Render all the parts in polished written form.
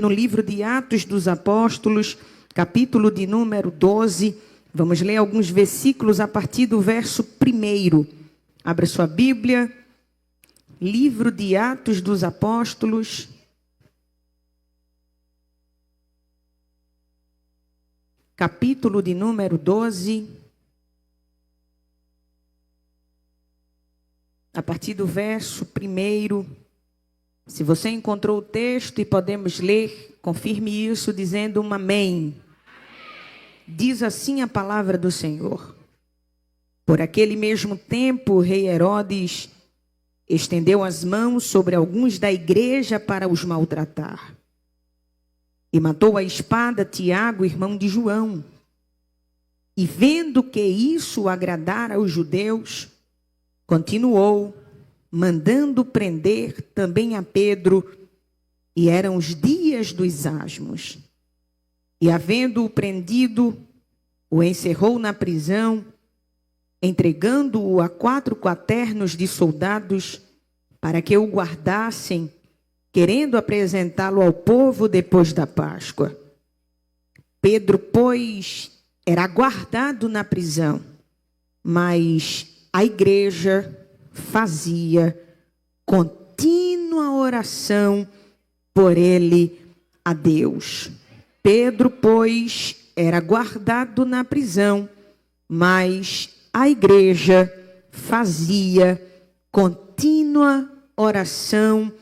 No livro de Atos dos Apóstolos, capítulo de número 12, vamos ler alguns versículos a partir do verso 1. Abra sua Bíblia, livro de Atos dos Apóstolos, capítulo de número 12, a partir do verso 1. Se você encontrou o texto e podemos ler, confirme isso dizendo um amém. Diz assim a palavra do Senhor. Por aquele mesmo tempo, o rei Herodes estendeu as mãos sobre alguns da igreja para os maltratar. E matou à espada Tiago, irmão de João. E vendo que isso agradara aos judeus, continuou mandando prender também a Pedro, e eram os dias dos asmos. E havendo-o prendido, o encerrou na prisão, entregando-o a 4 quaternos de soldados, para que o guardassem, querendo apresentá-lo ao povo depois da Páscoa. Pedro, pois, era guardado na prisão, mas a igreja fazia contínua oração por ele a Deus. Pedro, pois, era guardado na prisão, mas a igreja fazia contínua oração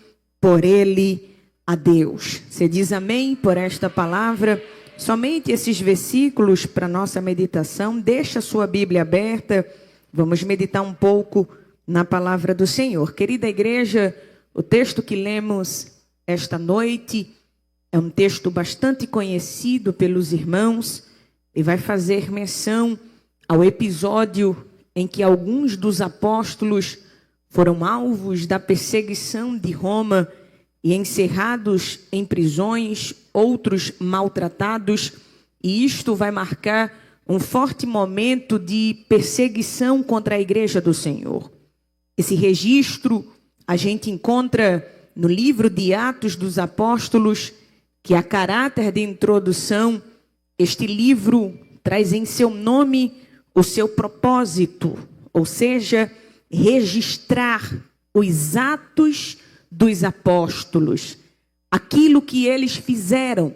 por ele a Deus. Você diz amém por esta palavra? Somente esses versículos para nossa meditação. Deixa a sua Bíblia aberta. Vamos meditar um pouco na palavra do Senhor. Querida igreja, o texto que lemos esta noite é um texto bastante conhecido pelos irmãos e vai fazer menção ao episódio em que alguns dos apóstolos foram alvos da perseguição de Roma e encerrados em prisões, outros maltratados, e isto vai marcar um forte momento de perseguição contra a igreja do Senhor. Esse registro a gente encontra no livro de Atos dos Apóstolos, que a caráter de introdução, este livro traz em seu nome o seu propósito, ou seja, registrar os atos dos apóstolos, aquilo que eles fizeram,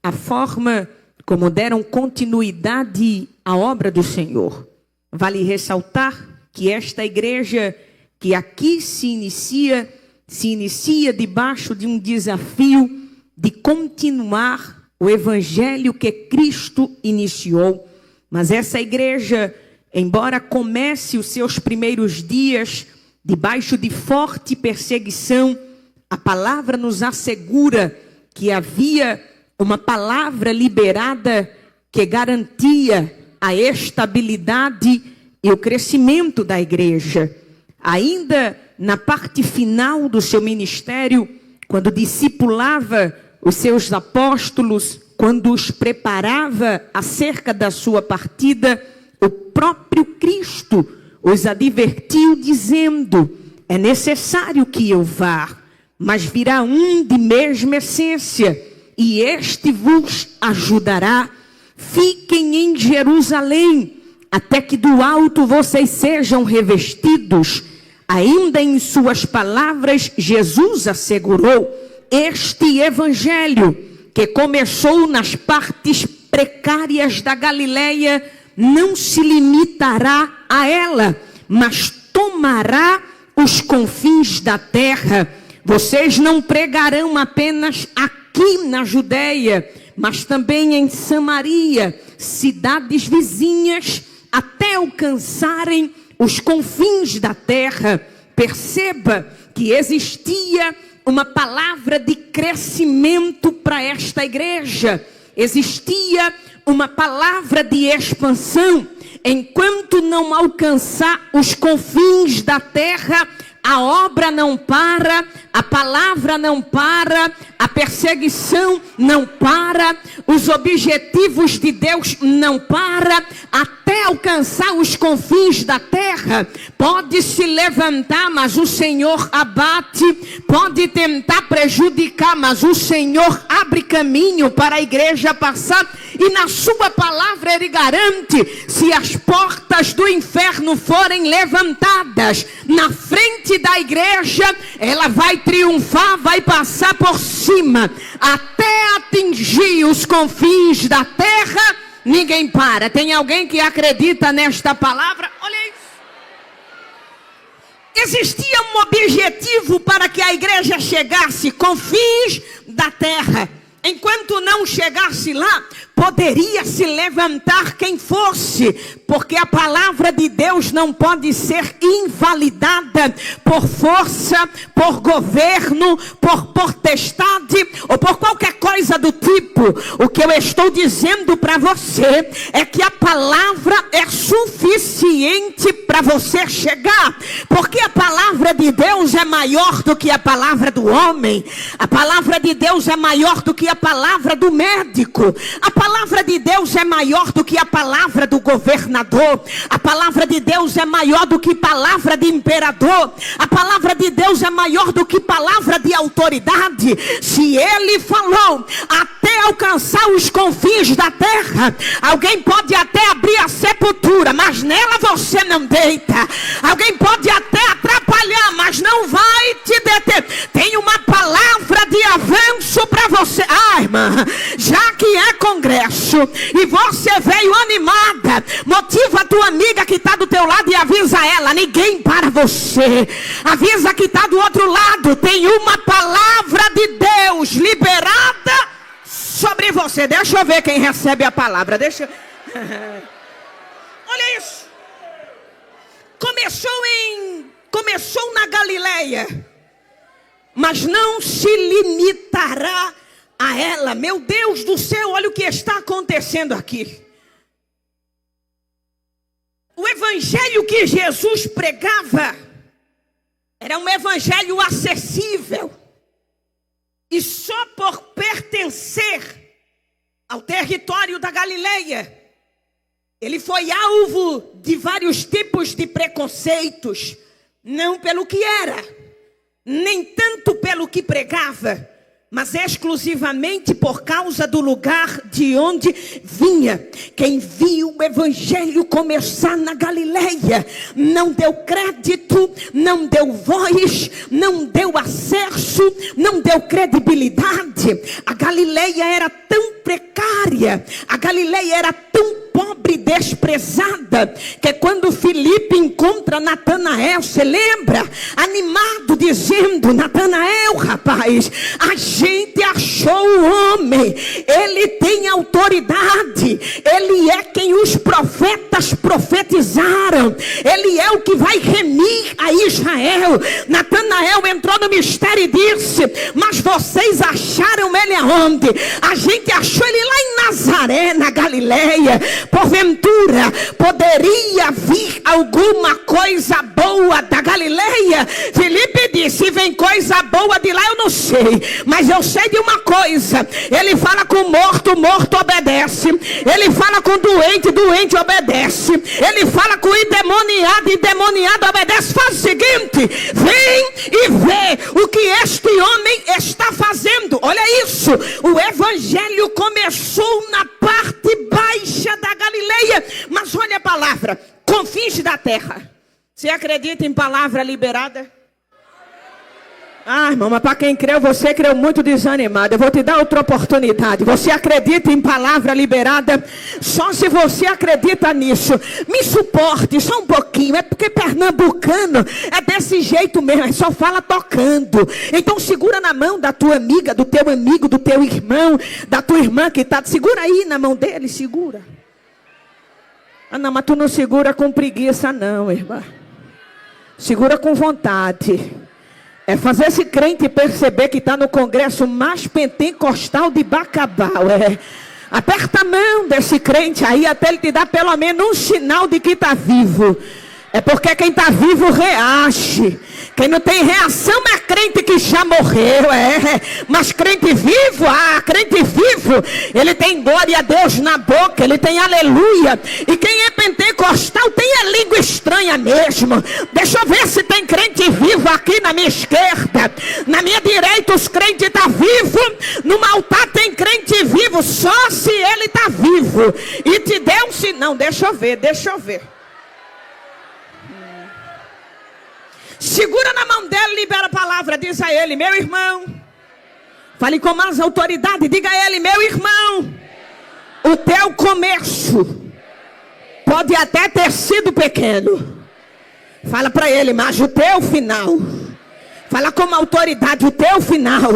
a forma como deram continuidade à obra do Senhor. Vale ressaltar que esta igreja que aqui se inicia debaixo de um desafio de continuar o evangelho que Cristo iniciou. Mas essa igreja, embora comece os seus primeiros dias debaixo de forte perseguição, a palavra nos assegura que havia uma palavra liberada que garantia a estabilidade e o crescimento da igreja. Ainda na parte final do seu ministério, quando discipulava os seus apóstolos, quando os preparava acerca da sua partida, o próprio Cristo os advertiu dizendo: é necessário que eu vá, mas virá um de mesma essência, e este vos ajudará. Fiquem em Jerusalém, até que do alto vocês sejam revestidos. Ainda em suas palavras, Jesus assegurou: este evangelho que começou nas partes precárias da Galileia não se limitará a ela, mas tomará os confins da terra. Vocês não pregarão apenas aqui na Judeia, mas também em Samaria, cidades vizinhas, até alcançarem os confins da terra. Perceba que existia uma palavra de crescimento para esta igreja. Existia uma palavra de expansão. Enquanto não alcançar os confins da terra, a obra não para, a palavra não para, a perseguição não para, os objetivos de Deus não para, até alcançar os confins da terra. Pode se levantar, mas o Senhor abate, pode tentar prejudicar, mas o Senhor abre caminho para a igreja passar, e na sua palavra ele garante: se as portas do inferno forem levantadas na frente da igreja, ela vai triunfar, vai passar por cima, até atingir os confins da terra. Ninguém para. Tem alguém que acredita nesta palavra? Olha isso. Existia um objetivo para que a igreja chegasse, confins da terra. Enquanto não chegasse lá, poderia se levantar quem fosse, porque a palavra de Deus não pode ser invalidada por força, por governo, por potestade ou por qualquer coisa do tipo. O que eu estou dizendo para você é que a palavra é suficiente para você chegar, porque a palavra de Deus é maior do que a palavra do homem, a palavra de Deus é maior do que a palavra do médico, a palavra de Deus é maior do que a palavra do governador, a palavra de Deus é maior do que palavra de imperador, a palavra de Deus é maior do que palavra de autoridade. Se ele falou até alcançar os confins da terra, alguém pode até abrir a sepultura, mas nela você não deita. Alguém pode até atrapalhar, mas não vai te deter. Tem uma palavra de avanço para você. Ah, irmã, já que é congresso e você veio animada, motiva a tua amiga que está do teu lado e avisa ela: ninguém para você. Avisa que está do outro lado, tem uma palavra de Deus liberada sobre você. Deixa eu ver quem recebe a palavra. Olha isso. Começou na Galileia, mas não se limitará a ela. Meu Deus do céu, olha o que está acontecendo aqui. O evangelho que Jesus pregava era um evangelho acessível, e só por pertencer ao território da Galileia, ele foi alvo de vários tipos de preconceitos, não pelo que era, nem tanto pelo que pregava, mas exclusivamente por causa do lugar de onde vinha. Quem viu o evangelho começar na Galileia não deu crédito, não deu voz, não deu acesso, não deu credibilidade. A Galileia era tão precária, a Galileia era tão pobre e desprezada, que quando Filipe encontra Natanael, você lembra? Animado, dizendo: Natanael, rapaz, a gente achou o homem, ele tem autoridade, ele é quem os profetas profetizaram, ele é o que vai remir a Israel. Natanael entrou no mistério e disse: mas vocês acharam ele aonde? A gente achou ele lá em Nazaré, na Galileia. Porventura poderia vir alguma coisa boa da Galileia? Filipe disse: vem coisa boa de lá, eu não sei, mas eu sei de uma coisa: ele fala com o morto, o morto obedece. Ele fala com o doente, o doente obedece. Ele fala com o endemoniado, o endemoniado obedece. Faz o seguinte: vem e vê o que este homem está fazendo. Olha isso, o evangelho começou na parte baixa da Galileia, mas olha a palavra: confins da terra. Você acredita em palavra liberada? Ah, irmão, mas para quem creu, você creu muito desanimado. Eu vou te dar outra oportunidade. Você acredita em palavra liberada? Só se você acredita nisso, me suporte só um pouquinho. É porque pernambucano é desse jeito mesmo, só fala tocando. Então segura na mão da tua amiga, do teu amigo, do teu irmão, da tua irmã que está. Segura aí na mão dele, segura. Ah, não, mas tu não segura com preguiça não, irmã. Segura com vontade. É fazer esse crente perceber que está no congresso mais pentecostal de Bacabal. Aperta a mão desse crente aí até ele te dar pelo menos um sinal de que está vivo. É porque quem está vivo reage. Quem não tem reação é crente que já morreu, mas crente vivo, crente vivo, ele tem glória a Deus na boca, ele tem aleluia. E quem é pentecostal tem a língua estranha mesmo. Deixa eu ver se tem crente vivo aqui na minha esquerda. Na minha direita os crentes estão vivos. No altar tem crente vivo, só se ele está vivo. E te der um sinal, deixa eu ver. Segura na mão dela e libera a palavra. Diz a ele: meu irmão. Fale com mais autoridade. Diga a ele: meu irmão, o teu começo pode até ter sido pequeno. Fala para ele: mas o teu final. Fala com autoridade: o teu final.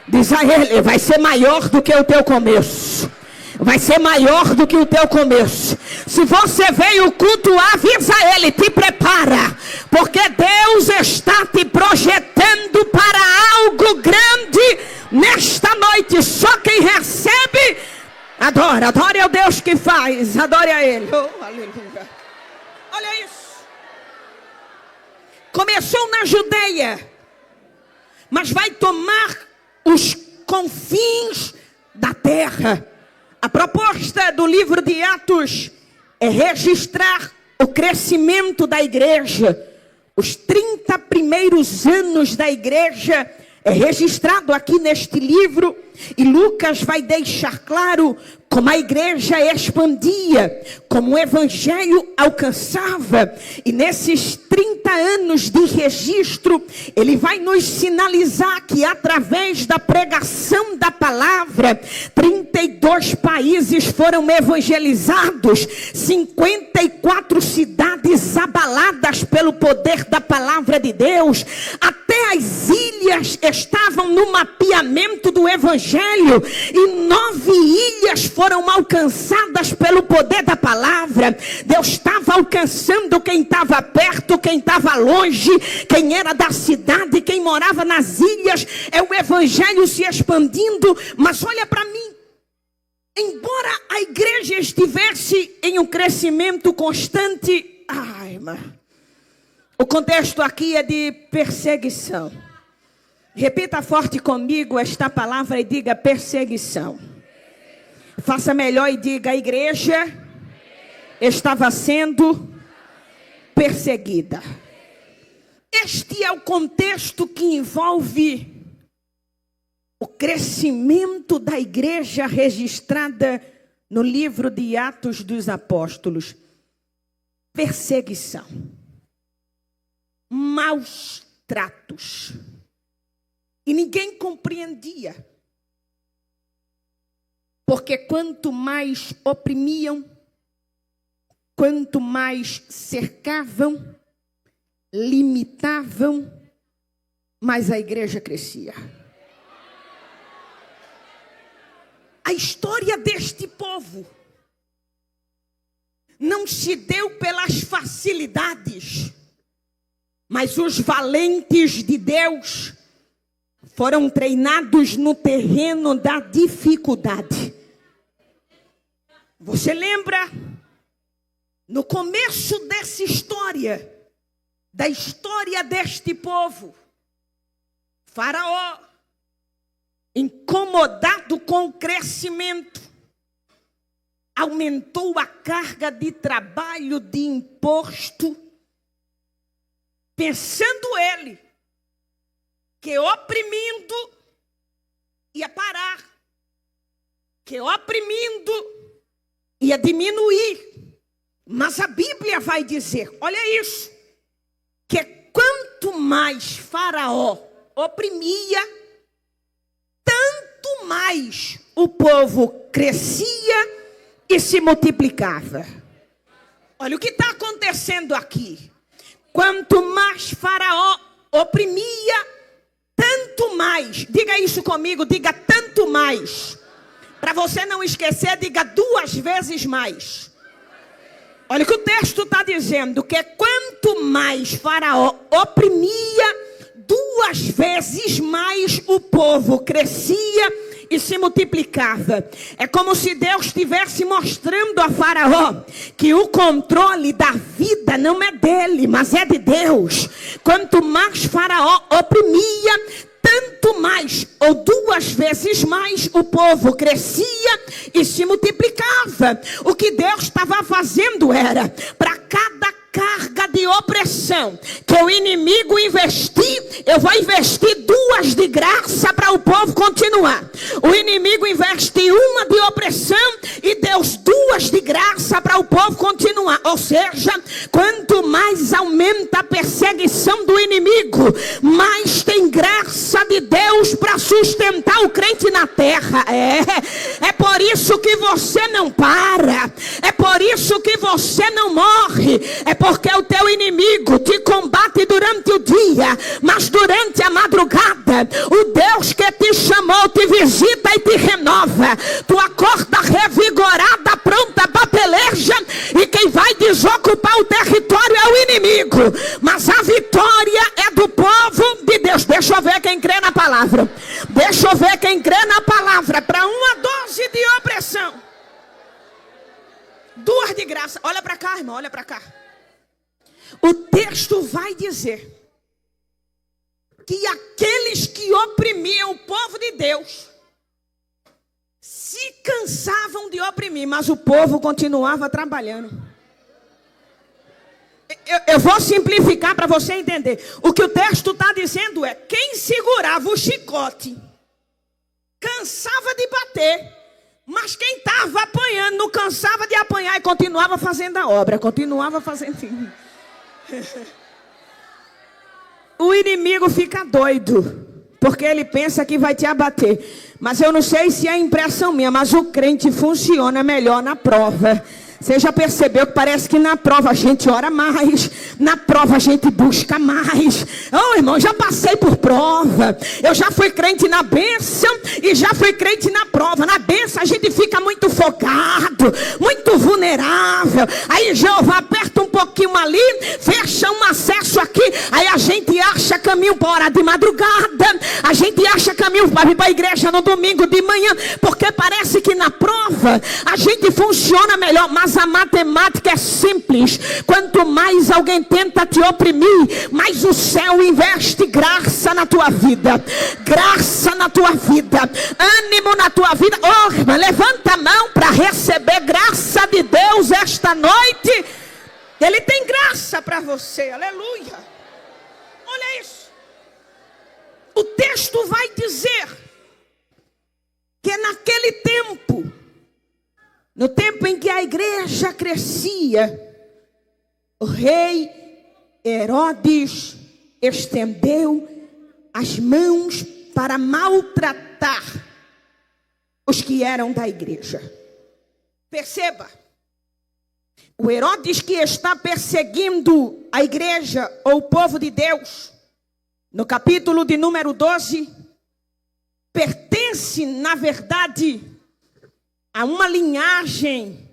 Diz a ele: vai ser maior do que o teu começo. Vai ser maior do que o teu começo. Se você veio cultuar, avisa ele, te prepara. Porque Deus está te projetando para algo grande nesta noite. Só quem recebe, adora. Adore ao Deus que faz. Adore a Ele. Oh, aleluia. Olha isso. Começou na Judeia, mas vai tomar os confins da terra. A proposta do livro de Atos é registrar o crescimento da igreja. Os 30 primeiros anos da igreja é registrado aqui neste livro. E Lucas vai deixar claro como a igreja expandia, como o evangelho alcançava. E nesses 30 anos de registro, ele vai nos sinalizar que através da pregação da palavra, 32 países foram evangelizados, 54 cidades abaladas pelo poder da palavra de Deus, até as ilhas estavam no mapeamento do evangelho, e 9 ilhas foram alcançadas pelo poder da palavra. Deus estava alcançando quem estava perto, quem estava longe, quem era da cidade, quem morava nas ilhas. É o evangelho se expandindo. Mas olha para mim, embora a igreja estivesse em um crescimento constante, o contexto aqui é de perseguição. Repita forte comigo esta palavra e diga: perseguição. Faça melhor e diga: a igreja estava sendo perseguida. Este é o contexto que envolve o crescimento da igreja registrada no livro de Atos dos Apóstolos. Perseguição, maus tratos. E ninguém compreendia. Porque quanto mais oprimiam, quanto mais cercavam, limitavam, mais a igreja crescia. A história deste povo não se deu pelas facilidades, mas os valentes de Deus foram treinados no terreno da dificuldade. Você lembra? No começo dessa história, da história deste povo, Faraó, incomodado com o crescimento, aumentou a carga de trabalho, de imposto, pensando ele que oprimindo ia parar, que oprimindo ia diminuir. Mas a Bíblia vai dizer, olha isso, que quanto mais Faraó oprimia, tanto mais o povo crescia e se multiplicava. Olha o que está acontecendo aqui. Quanto mais Faraó oprimia, tanto mais, diga isso comigo, diga tanto mais. Para você não esquecer, diga 2 vezes mais. Olha o que o texto está dizendo, que quanto mais Faraó oprimia, 2 vezes mais o povo crescia e se multiplicava. É como se Deus estivesse mostrando a Faraó que o controle da vida não é dele, mas é de Deus. Quanto mais Faraó oprimia, tanto mais, ou 2 vezes mais, o povo crescia e se multiplicava. O que Deus estava fazendo era, para cada carga de opressão que o inimigo investir, eu vou investir 2 de graça para o povo continuar. O inimigo investe 1 de opressão e Deus 2 de graça para o povo continuar. Ou seja, quanto mais aumenta a perseguição do inimigo, mais tem graça de Deus para sustentar o crente na terra. É por isso que você não para, é por isso que você não morre, é porque o teu inimigo te combate durante o dia, mas durante a madrugada, o Deus que te chamou te visita e te renova. Tu acorda revigorada, pronta para peleja, e quem vai desocupar o território é o inimigo, mas a vitória é do povo de Deus. Deixa eu ver quem crê na palavra. Deixa eu ver quem crê na palavra. Para uma dose de opressão, 2 de graça. Olha para cá, irmão, olha para cá. O texto vai dizer que aqueles que oprimiam o povo de Deus se cansavam de oprimir, mas o povo continuava trabalhando. Eu vou simplificar para você entender. O que o texto está dizendo é: quem segurava o chicote cansava de bater, mas quem estava apanhando não cansava de apanhar e continuava fazendo a obra, continuava fazendo. O inimigo fica doido, porque ele pensa que vai te abater. Mas eu não sei se é impressão minha, mas o crente funciona melhor na prova. Você já percebeu que parece que na prova a gente ora mais, na prova a gente busca mais. Oh, irmão, já passei por prova. Eu já fui crente na bênção e já fui crente na prova. Na bênção a gente fica muito focado, muito vulnerável. Aí Jeová aperta um pouquinho ali, fecha um acesso aqui. Aí a gente acha caminho para orar de madrugada. A gente acha caminho para vir para a igreja no domingo de manhã. Porque parece que na prova a gente funciona melhor. Mas a matemática é simples. Quanto mais alguém tenta te oprimir, mais o céu investe graça na tua vida. Graça na tua vida. Ânimo na tua vida. Oh, irmã, levanta a mão para receber graça de Deus esta noite. Ele tem graça para você. Aleluia. Olha isso. O texto vai dizer que naquele tempo, no tempo em que a igreja crescia, o rei Herodes estendeu as mãos para maltratar os que eram da igreja. Perceba, o Herodes que está perseguindo a igreja ou o povo de Deus, no capítulo de número 12, pertence, na verdade, a uma linhagem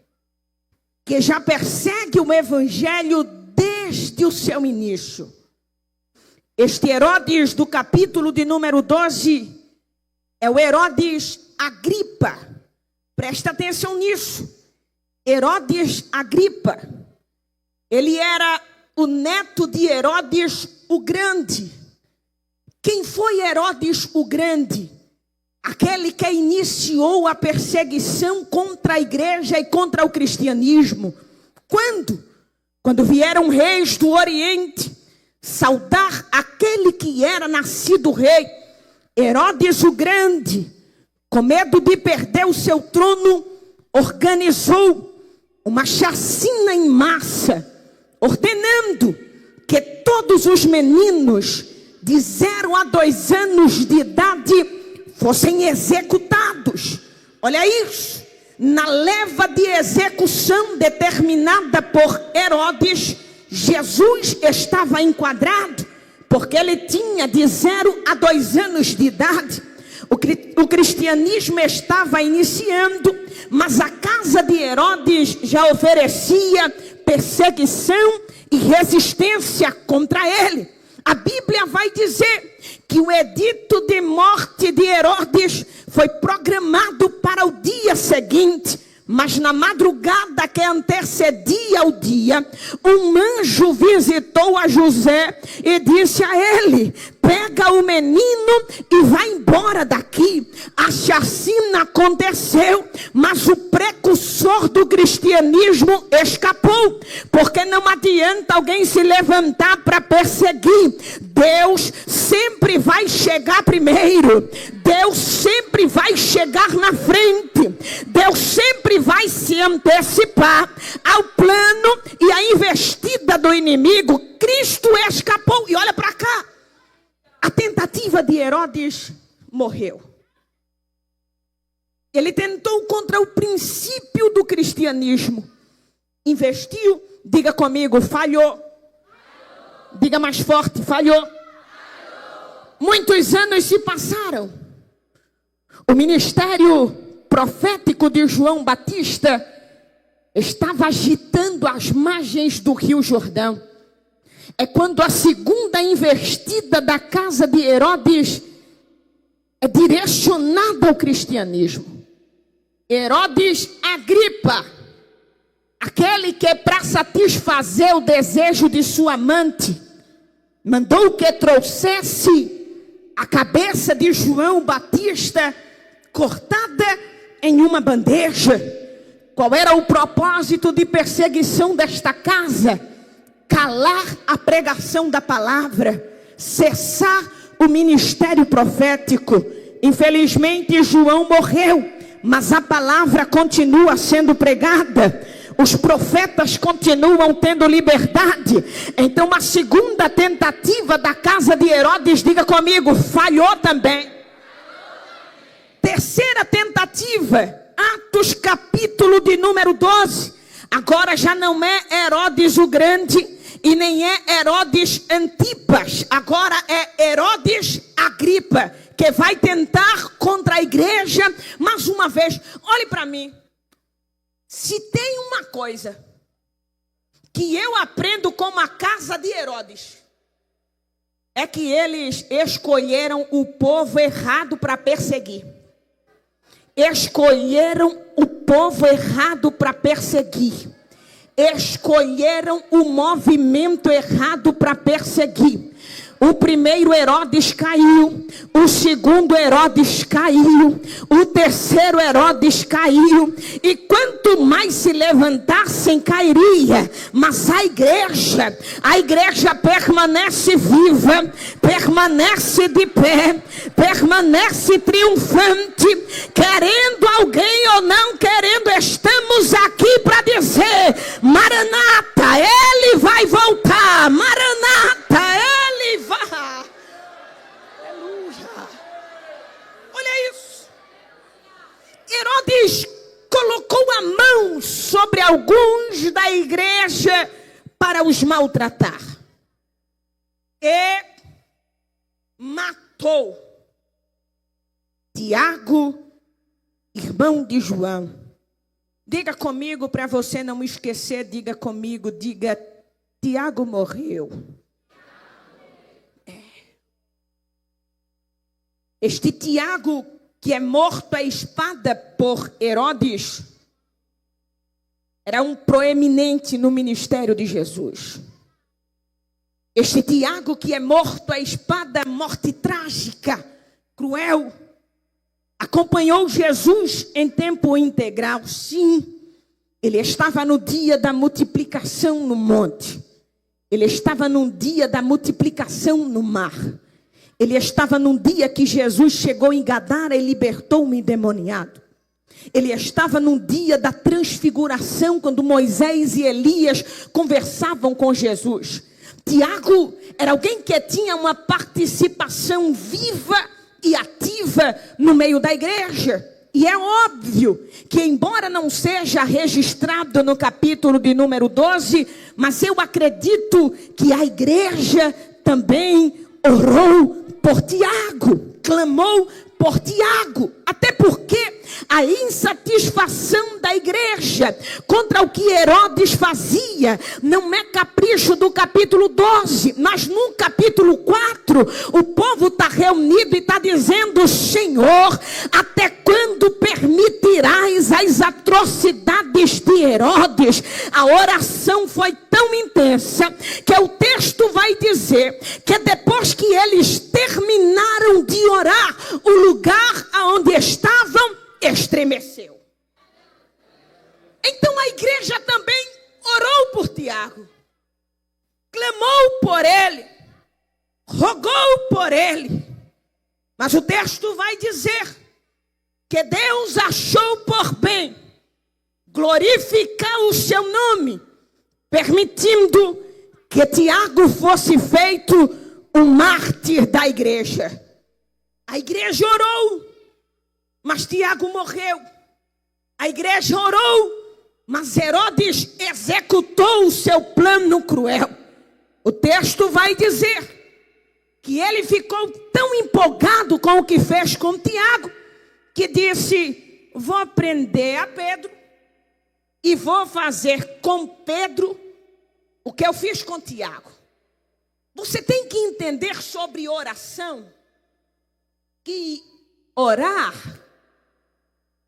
que já persegue o evangelho desde o seu início. Este Herodes do capítulo de número 12 é o Herodes Agripa. Presta atenção nisso. Herodes Agripa, ele era o neto de Herodes o Grande. Quem foi Herodes o Grande? Aquele que iniciou a perseguição contra a igreja e contra o cristianismo. Quando? Quando vieram reis do Oriente saudar aquele que era nascido rei. Herodes o Grande, com medo de perder o seu trono, organizou uma chacina em massa, ordenando que todos os meninos de 0 a 2 anos de idade fossem executados. Olha isso. Na leva de execução determinada por Herodes, Jesus estava enquadrado, porque ele tinha de 0 a 2 anos de idade. O cristianismo estava iniciando, mas a casa de Herodes já oferecia perseguição e resistência contra ele. A Bíblia vai dizer que o edito de morte de Herodes foi programado para o dia seguinte. Mas na madrugada que antecedia o dia, um anjo visitou a José e disse a ele: pega o menino e vai embora daqui. A chacina aconteceu, mas o precursor do cristianismo escapou. Porque não adianta alguém se levantar para perseguir. Deus sempre vai chegar primeiro. Deus sempre vai chegar na frente. Deus sempre vai se antecipar ao plano e à investida do inimigo. Cristo escapou. E olha para cá. A tentativa de Herodes morreu. Ele tentou contra o princípio do cristianismo. Investiu, diga comigo, falhou. Diga mais forte, falhou. Muitos anos se passaram. O ministério profético de João Batista estava agitando as margens do Rio Jordão. É quando a segunda investida da casa de Herodes é direcionada ao cristianismo. Herodes Agripa, aquele que para satisfazer o desejo de sua amante, mandou que trouxesse a cabeça de João Batista cortada em uma bandeja. Qual era o propósito de perseguição desta casa? Calar a pregação da palavra, cessar o ministério profético. Infelizmente João morreu, mas a palavra continua sendo pregada. Os profetas continuam tendo liberdade. Então a segunda tentativa da casa de Herodes, diga comigo, falhou também. Terceira tentativa, Atos capítulo de número 12. Agora já não é Herodes o Grande e nem é Herodes Antipas. Agora é Herodes Agripa, que vai tentar contra a igreja mais uma vez. Olhe para mim. Se tem uma coisa que eu aprendo com a casa de Herodes, é que eles escolheram o povo errado para perseguir. Escolheram o povo errado para perseguir. Escolheram o movimento errado para perseguir. O primeiro Herodes caiu, o segundo Herodes caiu, o terceiro Herodes caiu, e quanto mais se levantassem cairia, mas a igreja permanece viva, permanece de pé, permanece triunfante, querendo alguém ou não querendo, estamos aqui para dizer: Maranata, ele vai voltar, Maranata, ele vai. Aleluia. Olha isso. Herodes colocou a mão sobre alguns da igreja para os maltratar. E matou Tiago, irmão de João. Diga comigo, para você não esquecer, diga comigo, diga: Tiago morreu. Este Tiago, que é morto à espada por Herodes, era um proeminente no ministério de Jesus. Este Tiago, que é morto à espada, morte trágica, cruel, acompanhou Jesus em tempo integral. Sim, ele estava no dia da multiplicação no monte. Ele estava no dia da multiplicação no mar. Ele estava num dia que Jesus chegou em Gadara e libertou um endemoniado. Ele estava num dia da transfiguração, quando Moisés e Elias conversavam com Jesus. Tiago era alguém que tinha uma participação viva e ativa no meio da igreja. E é óbvio que, embora não seja registrado no capítulo de número 12, mas eu acredito que a igreja também orou por Tiago, clamou por Tiago, até porque a a insatisfação da igreja contra o que Herodes fazia não é capricho do capítulo 12, mas no capítulo 4, o povo está reunido e está dizendo: Senhor, até quando permitirás as atrocidades de Herodes? A oração foi tão intensa que o texto vai dizer que depois que eles terminaram de orar, o lugar onde estavam estremeceu. Então a igreja também orou por Tiago, clamou por ele, rogou por ele. Mas o texto vai dizer que Deus achou por bem glorificar o seu nome, permitindo que Tiago fosse feito um mártir da igreja. A igreja orou, mas Tiago morreu. A igreja orou, mas Herodes executou o seu plano cruel. O texto vai dizer que ele ficou tão empolgado com o que fez com Tiago, que disse: vou prender a Pedro e vou fazer com Pedro o que eu fiz com Tiago. Você tem que entender sobre oração, que orar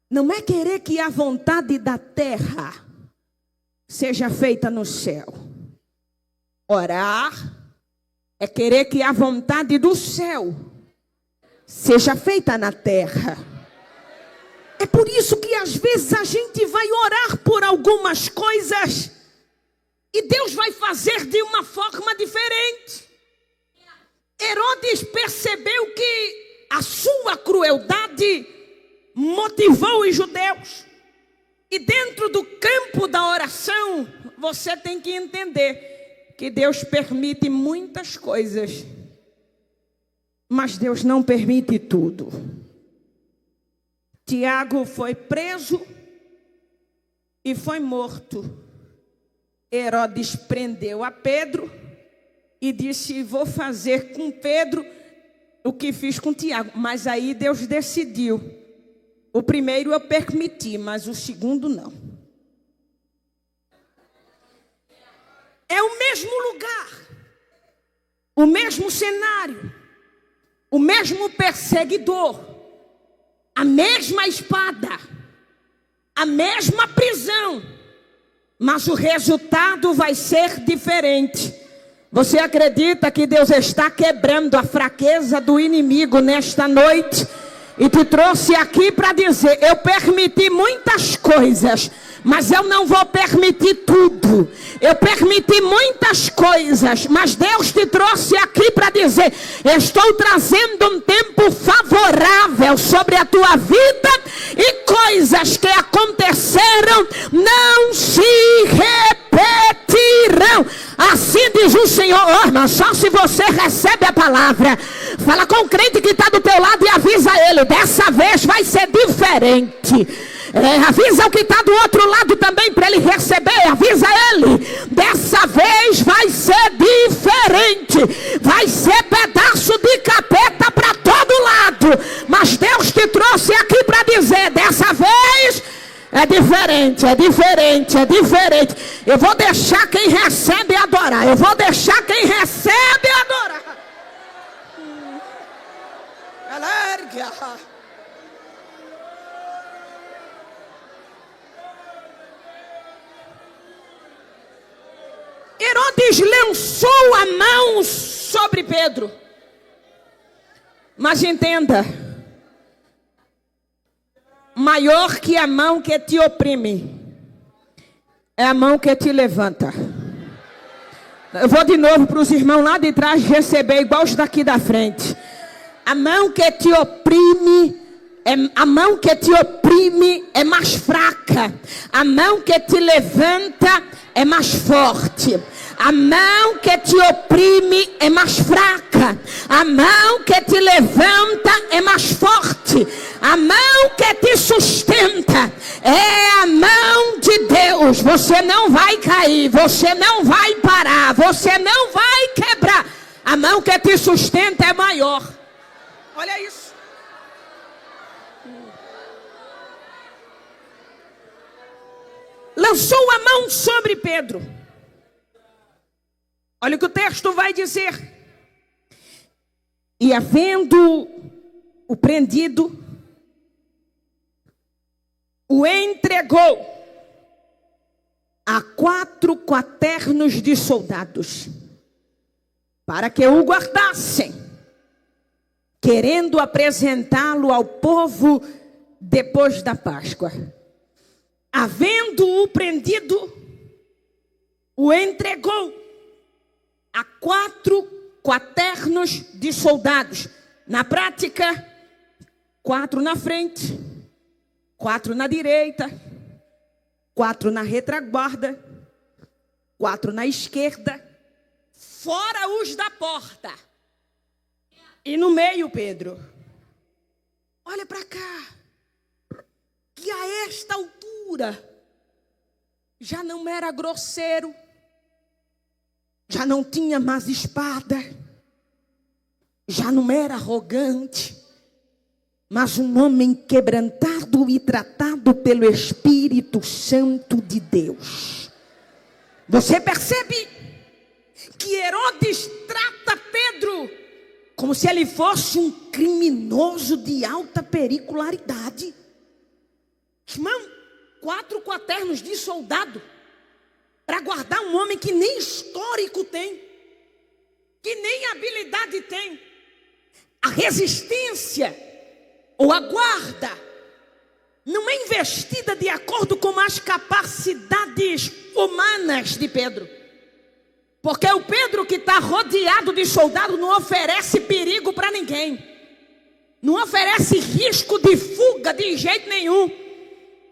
não é querer que a vontade da terra seja feita no céu. Orar é querer que a vontade do céu seja feita na terra. É por isso que às vezes a gente vai orar por algumas coisas e Deus vai fazer de uma forma diferente. Herodes percebeu que a sua crueldade motivou os judeus. E dentro do campo da oração, você tem que entender que Deus permite muitas coisas, mas Deus não permite tudo. Tiago foi preso e foi morto. Herodes prendeu a Pedro e disse: vou fazer com Pedro o que fiz com Tiago. Mas aí Deus decidiu: o primeiro eu permiti, mas o segundo não. É o mesmo lugar, o mesmo cenário, o mesmo perseguidor, a mesma espada, a mesma prisão, mas o resultado vai ser diferente. Você acredita que Deus está quebrando a fraqueza do inimigo nesta noite? E te trouxe aqui para dizer: eu permiti muitas coisas, mas eu não vou permitir tudo. Eu permiti muitas coisas, mas Deus te trouxe aqui para dizer: estou trazendo um tempo favorável sobre a tua vida, e coisas que aconteceram não se repetirão. Assim diz o Senhor. Oh, irmão, só se você recebe a palavra. Fala com o crente que está do teu lado e avisa ele: dessa vez vai ser diferente. Avisa o que está do outro lado também para ele receber. Avisa ele: dessa vez vai ser diferente. Vai ser pedaço de capeta para todo lado. Mas Deus te trouxe aqui para dizer: dessa vez é diferente, é diferente, é diferente. Eu vou deixar quem recebe adorar. Eu vou deixar quem recebe adorar. Alergia. Herodes lançou a mão sobre Pedro. Mas entenda: maior que a mão que te oprime é a mão que te levanta. Eu vou de novo para os irmãos lá de trás receber igual os daqui da frente. A mão que te oprime é mais fraca. A mão que te levanta é mais forte. A mão que te oprime é mais fraca. A mão que te levanta é mais forte. A mão que te sustenta é a mão de Deus. Você não vai cair, você não vai parar, você não vai quebrar. A mão que te sustenta é maior. Olha isso. lançou a mão sobre Pedro. Olha o que o texto vai dizer. E havendo o prendido, o entregou a 4 quaternos de soldados, para que o guardassem, querendo apresentá-lo ao povo depois da Páscoa. Havendo-o prendido, o entregou a 4 quaternos de soldados. Na prática, 4 na frente, 4 na direita, 4 na retaguarda, 4 na esquerda, fora os da porta. E no meio, Pedro. Olha para cá. Que a esta altura já não era grosseiro, já não tinha mais espada, já não era arrogante, mas um homem quebrantado e tratado pelo Espírito Santo de Deus. Você percebe que Herodes trata Pedro como se ele fosse um criminoso de alta pericularidade. Irmão, 4 quaternos de soldado para guardar um homem que nem histórico tem, que nem habilidade tem. A resistência ou a guarda não é investida de acordo com as capacidades humanas de Pedro. Porque o Pedro que está rodeado de soldados não oferece perigo para ninguém. Não oferece risco de fuga de jeito nenhum.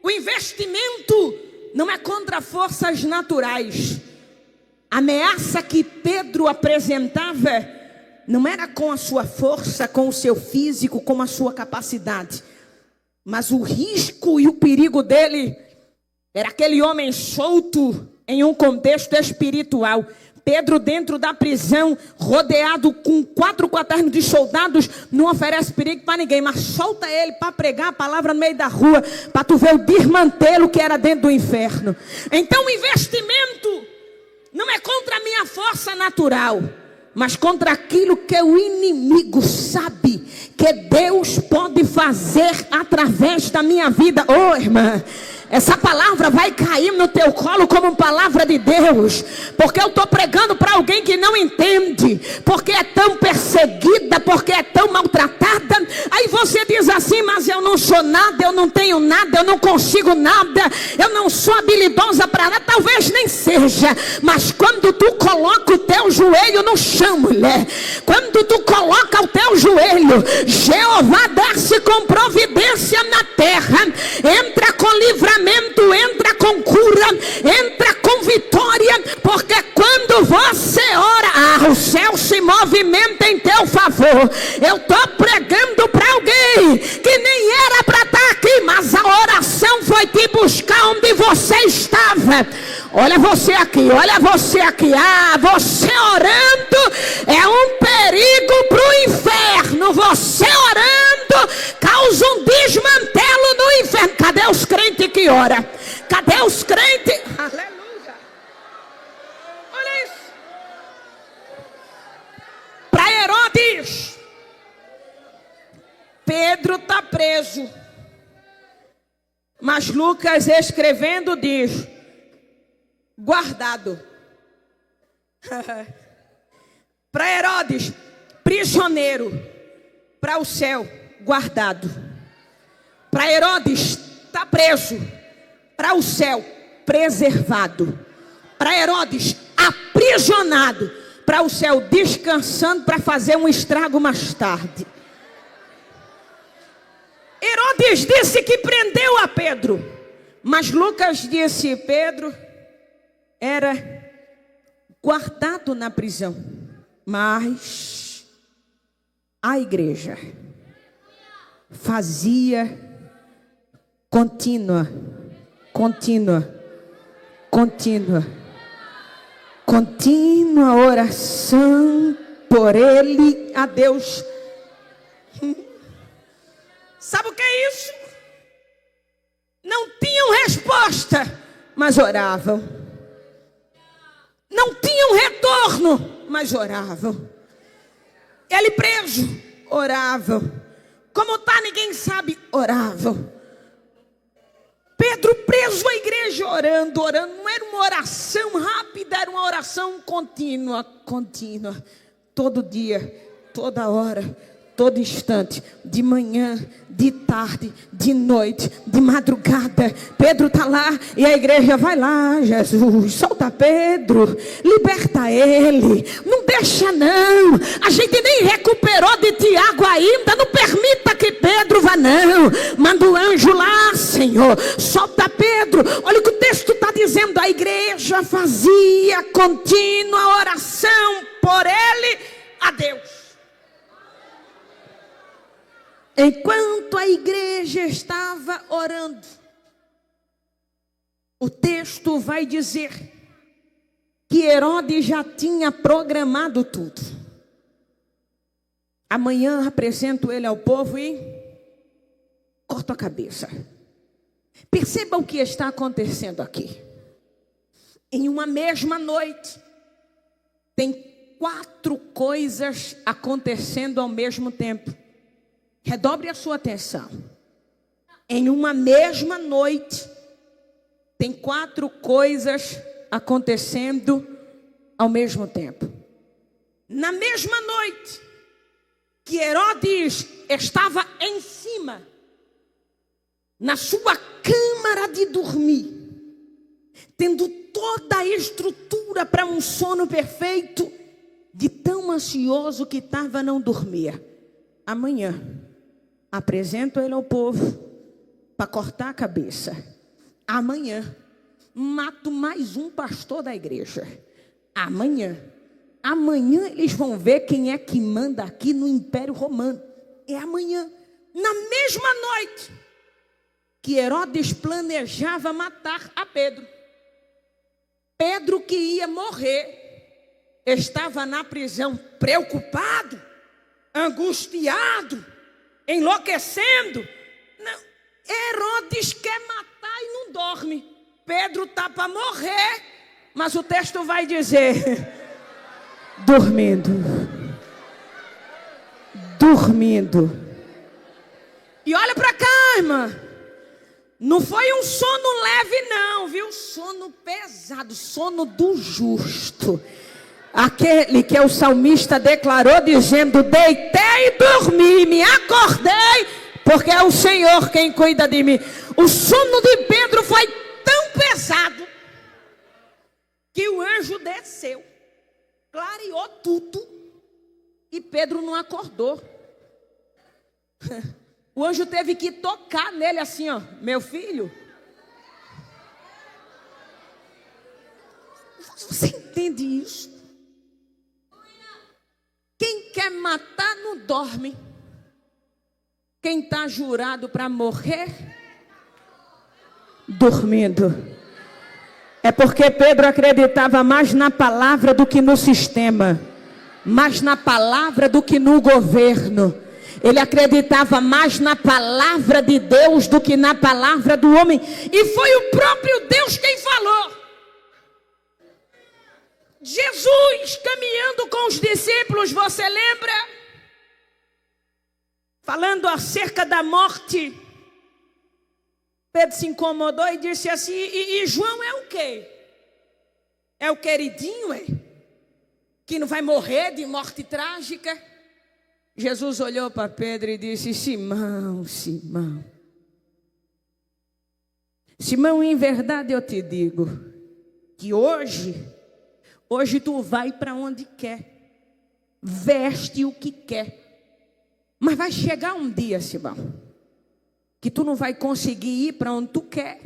O investimento não é contra forças naturais. A ameaça que Pedro apresentava não era com a sua força, com o seu físico, com a sua capacidade. Mas o risco e o perigo dele era aquele homem solto em um contexto espiritual. Pedro dentro da prisão, rodeado com 4 quaternos de soldados, não oferece perigo para ninguém, mas solta ele para pregar a palavra no meio da rua, para tu ver o desmantelo que era dentro do inferno. Então o investimento não é contra a minha força natural, mas contra aquilo que o inimigo sabe que Deus pode fazer através da minha vida. Ô irmã, essa palavra vai cair no teu colo como palavra de Deus, porque eu estou pregando para alguém que não entende, porque é tão perseguida, porque é tão maltratada. Aí você diz assim: mas eu não sou nada, eu não tenho nada, eu não consigo nada, eu não sou habilidosa para nada. Talvez nem seja, mas quando tu coloca o teu joelho no chão, mulher, quando tu coloca o teu joelho, Jeová desce com providência na terra, entra com livramento, entra com cura, entra com vitória, porque quando você ora, o céu se movimenta em teu favor. Eu estou pregando para alguém que nem era para estar aqui, mas a oração foi te buscar onde você estava. Olha você aqui, olha você aqui. Você orando é um perigo para o inferno. Você orando causa um desmantelo no inferno. Cadê os crentes que oram? Cadê os crentes? Aleluia. Olha isso. Para Herodes, Pedro está preso. Mas Lucas escrevendo diz: guardado. Para Herodes, prisioneiro. Para o céu, guardado. Para Herodes, está preso. Para o céu, preservado. Para Herodes, aprisionado. Para o céu, descansando para fazer um estrago mais tarde. Herodes disse que prendeu a Pedro, mas Lucas disse: Pedro era guardado na prisão, mas a igreja fazia contínua oração por ele a Deus. Sabe o que é isso? Não tinham resposta, mas oravam. Não tinham retorno, mas oravam. Ele preso, oravam. Como está, ninguém sabe, oravam. Pedro preso, a igreja orando. Não era uma oração rápida, era uma oração contínua. Todo dia, toda hora, todo instante, de manhã, de tarde, de noite, de madrugada. Pedro está lá e a igreja vai lá. Jesus, solta Pedro, liberta ele, não deixa não. A gente nem recuperou de Tiago ainda, não permita que Pedro vá não. Manda o anjo lá, Senhor, solta Pedro. Olha o que o texto está dizendo. A igreja fazia contínua oração por ele a Deus. Enquanto a igreja estava orando, o texto vai dizer que Herodes já tinha programado tudo. Amanhã apresento ele ao povo e corto a cabeça. Perceba o que está acontecendo aqui. Em uma mesma noite, tem 4 coisas acontecendo ao mesmo tempo. Redobre a sua atenção. Em uma mesma noite, tem 4 coisas acontecendo ao mesmo tempo. Na mesma noite que Herodes estava em cima, na sua câmara de dormir, tendo toda a estrutura para um sono perfeito, de tão ansioso que estava, não dormia. Amanhã apresento ele ao povo para cortar a cabeça. Amanhã mato mais um pastor da igreja. Amanhã eles vão ver quem é que manda aqui no Império Romano. É amanhã, na mesma noite que Herodes planejava matar a Pedro. Pedro, que ia morrer, estava na prisão, preocupado, angustiado, enlouquecendo. Não, Herodes quer matar e não dorme. Pedro está para morrer, mas o texto vai dizer: dormindo. E olha para cá, irmã. Não foi um sono leve não, viu? Sono pesado, sono do justo. Aquele que o salmista declarou dizendo: deitei e dormi, me acordei, porque é o Senhor quem cuida de mim. O sono de Pedro foi tão pesado que o anjo desceu, clareou tudo e Pedro não acordou. O anjo teve que tocar nele assim, ó: meu filho, você entende isso? Quem quer matar não dorme. Quem está jurado para morrer, dormindo. É porque Pedro acreditava mais na palavra do que no sistema, mais na palavra do que no governo. Ele acreditava mais na palavra de Deus do que na palavra do homem. E foi o próprio Deus quem falou. Jesus caminhando com os discípulos, você lembra? Falando acerca da morte. Pedro se incomodou e disse assim: e João é o quê? É o queridinho, é? Que não vai morrer de morte trágica? Jesus olhou para Pedro e disse: Simão, Simão, Simão, em verdade eu te digo que hoje tu vai para onde quer, veste o que quer, mas vai chegar um dia, Simão, que tu não vai conseguir ir para onde tu quer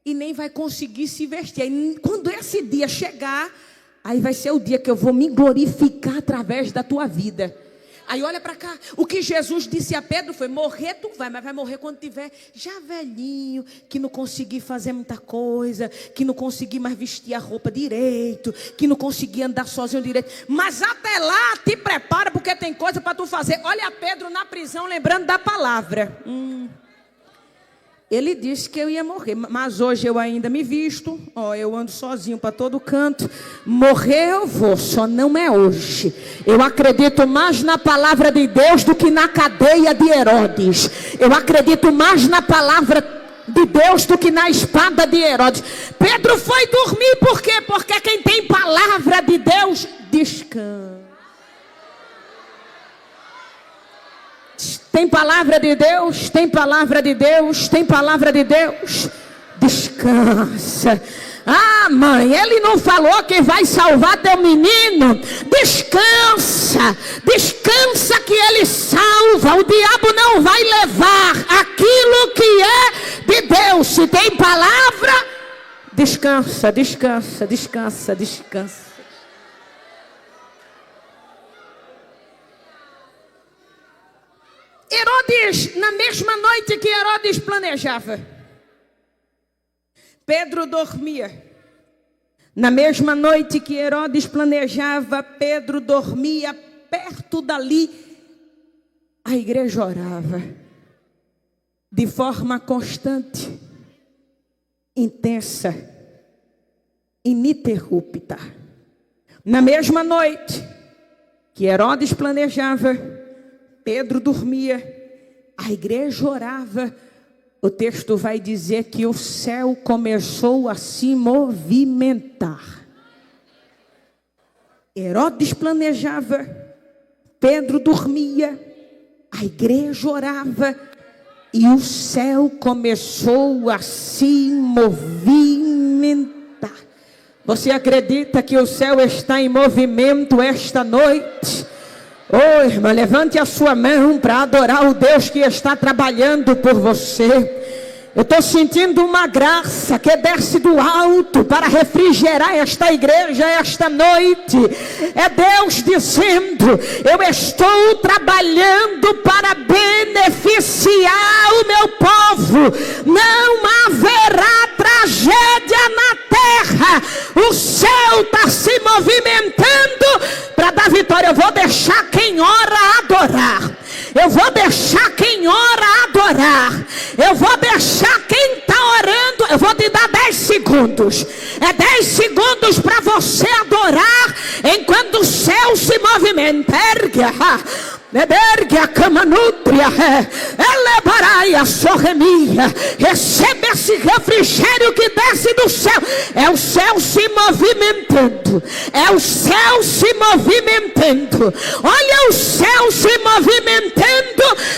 e nem vai conseguir se vestir. Aí, quando esse dia chegar, aí vai ser o dia que eu vou me glorificar através da tua vida. Aí olha para cá, o que Jesus disse a Pedro foi: morrer tu vai, mas vai morrer quando tiver já velhinho, que não conseguir fazer muita coisa, que não conseguir mais vestir a roupa direito, que não conseguir andar sozinho direito. Mas até lá te prepara, porque tem coisa para tu fazer. Olha Pedro na prisão lembrando da palavra. Ele disse que eu ia morrer, mas hoje eu ainda me visto, eu ando sozinho para todo canto. Morrer eu vou, só não é hoje. Eu acredito mais na palavra de Deus do que na cadeia de Herodes. Eu acredito mais na palavra de Deus do que na espada de Herodes. Pedro foi dormir, por quê? Porque quem tem palavra de Deus descansa. Tem palavra de Deus, tem palavra de Deus, tem palavra de Deus. Descansa. Ah, mãe, ele não falou que vai salvar teu menino? Descansa. Descansa que ele salva. O diabo não vai levar aquilo que é de Deus. Se tem palavra, descansa, descansa, descansa, descansa. Herodes, na mesma noite que Herodes planejava, Pedro dormia. Na mesma noite que Herodes planejava, Pedro dormia. Perto dali, a igreja orava de forma constante, intensa, ininterrupta. Na mesma noite que Herodes planejava, Pedro dormia, a igreja orava. O texto vai dizer que o céu começou a se movimentar. Herodes planejava, Pedro dormia, a igreja orava e o céu começou a se movimentar. Você acredita que o céu está em movimento esta noite? Irmã, levante a sua mão para adorar o Deus que está trabalhando por você. Eu estou sentindo uma graça que desce do alto para refrigerar esta igreja esta noite. É Deus dizendo: eu estou trabalhando para beneficiar o meu povo. Não haverá tragédia na terra. O céu está se movimentando para dar vitória. Eu vou deixar quem ora adorar. Eu vou deixar quem ora adorar. Eu vou deixar quem está orando. Eu vou te dar 10 segundos. É 10 segundos para você adorar enquanto o céu se movimenta. Ergue a cama nútria, elevarai a sorremia. Receba esse refrigério que desce do céu. É o céu se movimentando. É o céu se movimentando. Olha o céu se movimentando.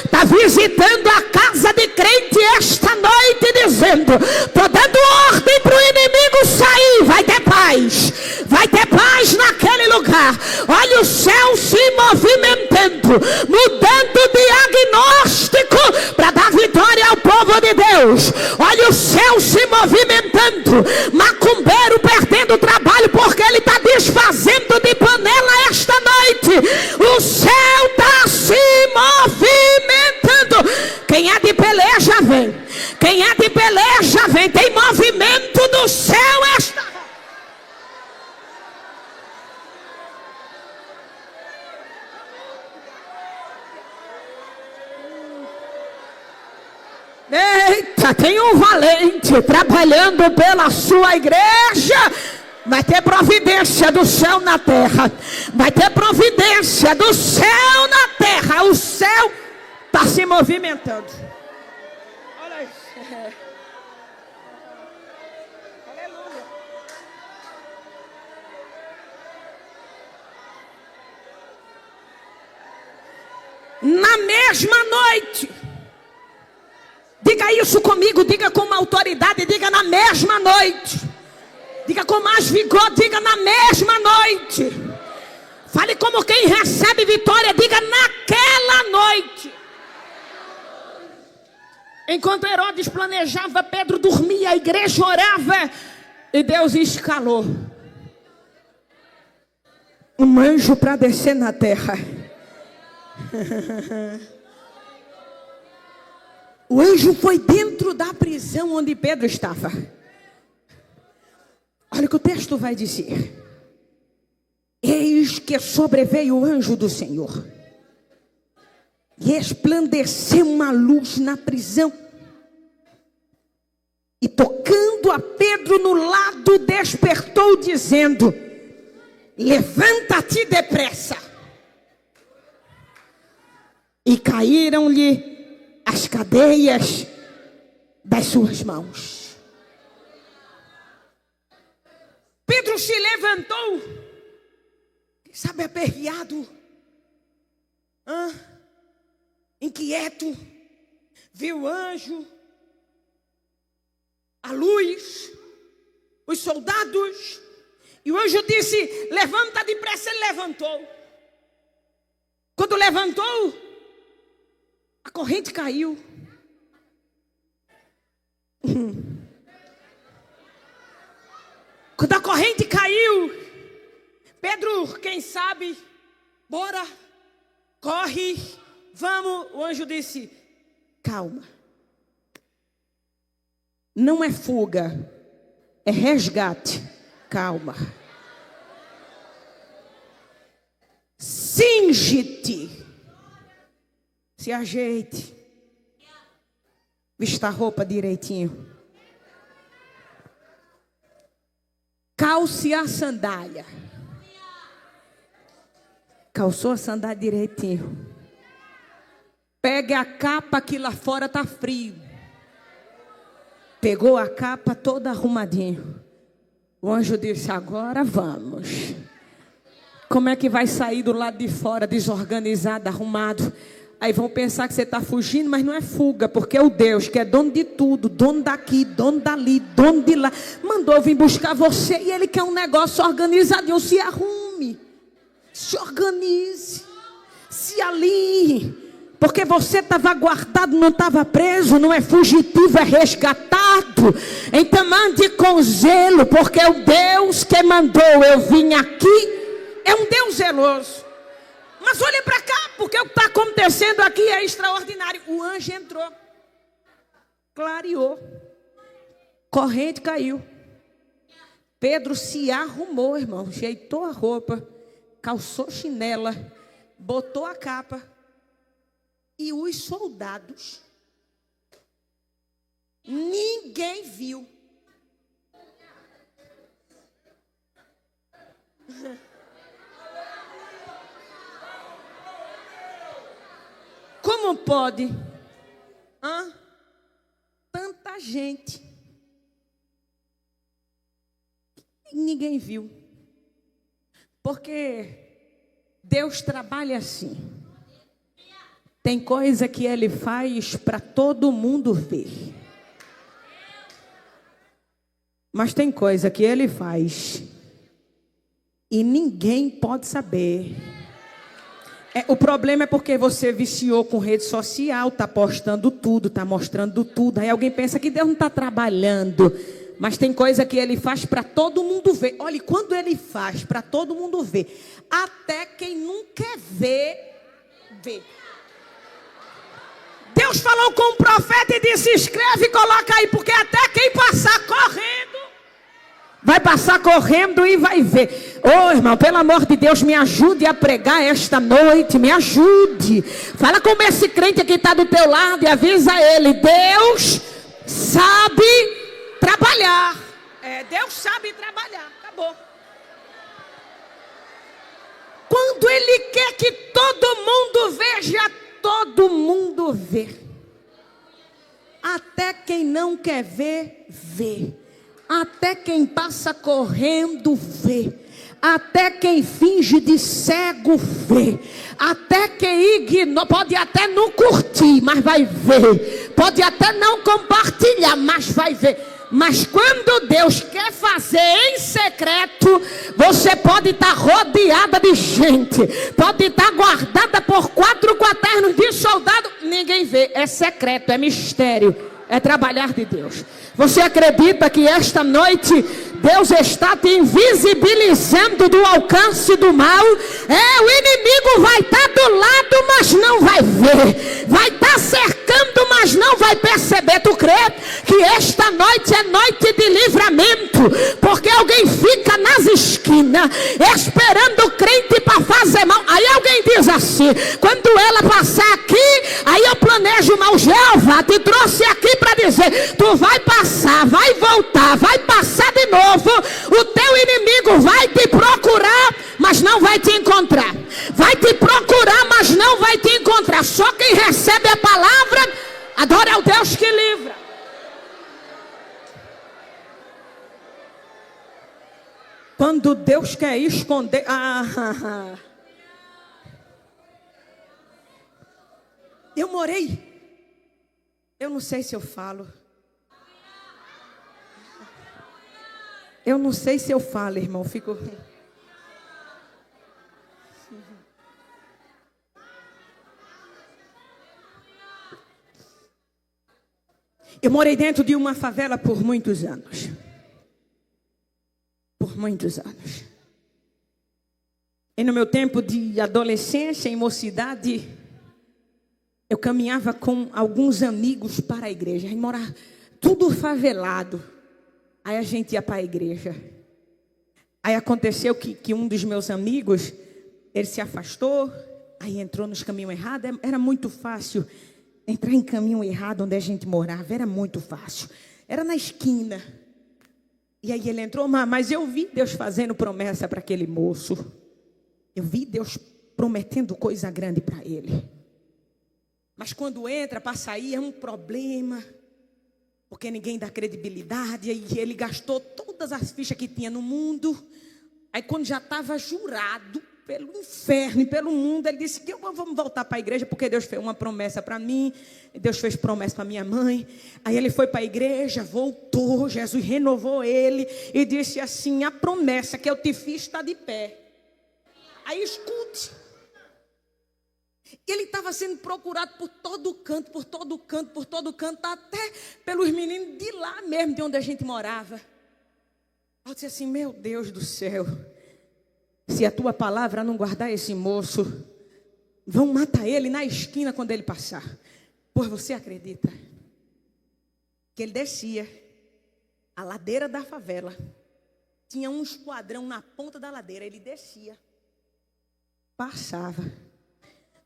Está visitando a casa de crente esta noite, dizendo: estou dando ordem para o inimigo sair. Vai ter paz. Vai ter paz naquele lugar. Olha o céu se movimentando, mudando o diagnóstico para dar vitória ao povo de Deus. Olha o céu se movimentando. Macumbeiro perdendo o trabalho porque ele está desfazendo de panela esta noite. O céu está se movimentando. Quem é de peleja vem. Quem é de peleja vem. Tem movimento do céu esta noite. Eita, tem um valente trabalhando pela sua igreja. Vai ter providência do céu na terra. Vai ter providência do céu na terra. O céu está se movimentando. Olha isso. Aleluia. Na mesma noite. Diga isso comigo, diga com uma autoridade, diga na mesma noite. Diga com mais vigor, diga na mesma noite. Fale como quem recebe vitória, diga naquela noite. Enquanto Herodes planejava, Pedro dormia, a igreja orava e Deus escalou um anjo para descer na terra. O anjo foi dentro da prisão onde Pedro estava. Olha o que o texto vai dizer. Eis que sobreveio o anjo do Senhor e resplandeceu uma luz na prisão. tocando a Pedro no lado, despertou, dizendo: levanta-te depressa. E caíram-lhe as cadeias das suas mãos. Pedro se levantou, sabe, aperreado, inquieto, viu o anjo, a luz, os soldados, e o anjo disse: levanta depressa. Ele levantou. Quando levantou, a corrente caiu. Quando a corrente caiu, Pedro, quem sabe, bora, corre, vamos. O anjo disse: calma. Não é fuga, é resgate. Calma. Cinge-te. Se ajeite. Vista a roupa direitinho. Calce a sandália. Calçou a sandália direitinho. Pegue a capa, que lá fora está frio. Pegou a capa toda arrumadinho. O anjo disse: agora vamos. Como é que vai sair do lado de fora desorganizado, arrumado? Aí vão pensar que você está fugindo, mas não é fuga, porque é o Deus que é dono de tudo, dono daqui, dono dali, dono de lá, mandou vir buscar você, e Ele quer um negócio organizadinho. Se arrume, se organize, se alinhe, porque você estava guardado, não estava preso, não é fugitivo, é resgatado. Então ande com zelo, porque o Deus que mandou eu vim aqui é um Deus zeloso. Mas olhe para cá, porque o que está acontecendo aqui é extraordinário. O anjo entrou, clareou, corrente caiu. Pedro se arrumou, irmão, ajeitou a roupa, calçou chinela, botou a capa. E os soldados, ninguém viu. Como pode? Tanta gente. Ninguém viu. Porque Deus trabalha assim. Tem coisa que Ele faz para todo mundo ver. Mas tem coisa que Ele faz e ninguém pode saber. O problema é porque você viciou com rede social, está postando tudo, está mostrando tudo. Aí alguém pensa que Deus não está trabalhando. Mas tem coisa que Ele faz para todo mundo ver. Olha, quando Ele faz para todo mundo ver, até quem não quer ver, vê. Deus falou com o profeta e disse: escreve e coloca aí, porque até quem passar correndo, vai passar correndo e vai ver. Ô irmão, pelo amor de Deus, me ajude a pregar esta noite, me ajude. Fala com esse crente que está do teu lado e avisa ele: Deus sabe trabalhar. Deus sabe trabalhar, acabou. Quando Ele quer que todo mundo veja, todo mundo vê. Até quem não quer ver, vê. Até quem passa correndo, vê. Até quem finge de cego, vê. Até quem ignora, pode até não curtir, mas vai ver. Pode até não compartilhar, mas vai ver. Mas quando Deus quer fazer em secreto, você pode estar rodeada de gente, pode estar guardada por 4 quaternos de soldado, ninguém vê, é secreto, é mistério, é trabalhar de Deus. Você acredita que esta noite Deus está te invisibilizando do alcance do mal? O inimigo vai estar do lado, mas não vai ver. Vai estar cercando, mas não vai perceber. Tu crê que esta noite é noite de livramento? Porque alguém fica nas esquinas esperando o crente para fazer mal. Aí alguém diz assim: quando ela passar aqui, aí eu planejo mal. Jeová te trouxe aqui para dizer: tu vai passar, vai voltar, vai passar de novo. O teu inimigo vai te procurar, mas não vai te encontrar. Vai te procurar, mas não vai te encontrar. Só quem recebe a palavra, adora ao Deus que livra. Quando Deus quer esconder... Eu morei... Eu não sei se eu falo. Eu não sei se eu falo, irmão. Fico... Eu morei dentro de uma favela por muitos anos. Por muitos anos. E no meu tempo de adolescência e mocidade, eu caminhava com alguns amigos para a igreja. E morava tudo favelado. Aí a gente ia para a igreja. Aí aconteceu que um dos meus amigos, ele se afastou, aí entrou nos caminhos errados. Era muito fácil entrar em caminho errado onde a gente morava. Era muito fácil. Era na esquina. E aí ele entrou, mas eu vi Deus fazendo promessa para aquele moço. Eu vi Deus prometendo coisa grande para ele. Mas quando entra para sair é um problema. Porque ninguém dá credibilidade. E ele gastou todas as fichas que tinha no mundo. Aí quando já estava jurado pelo inferno e pelo mundo, ele disse que vamos voltar para a igreja, porque Deus fez uma promessa para mim, Deus fez promessa para minha mãe. Aí ele foi para a igreja, voltou, Jesus renovou ele e disse assim: a promessa que eu te fiz está de pé. Aí escute. Ele estava sendo procurado por todo canto, por todo canto, por todo canto, até pelos meninos de lá mesmo, de onde a gente morava. Eu disse assim: meu Deus do céu, se a tua palavra não guardar esse moço, vão matar ele na esquina quando ele passar. Pois você acredita que ele descia a ladeira da favela, tinha um esquadrão na ponta da ladeira, ele descia, passava,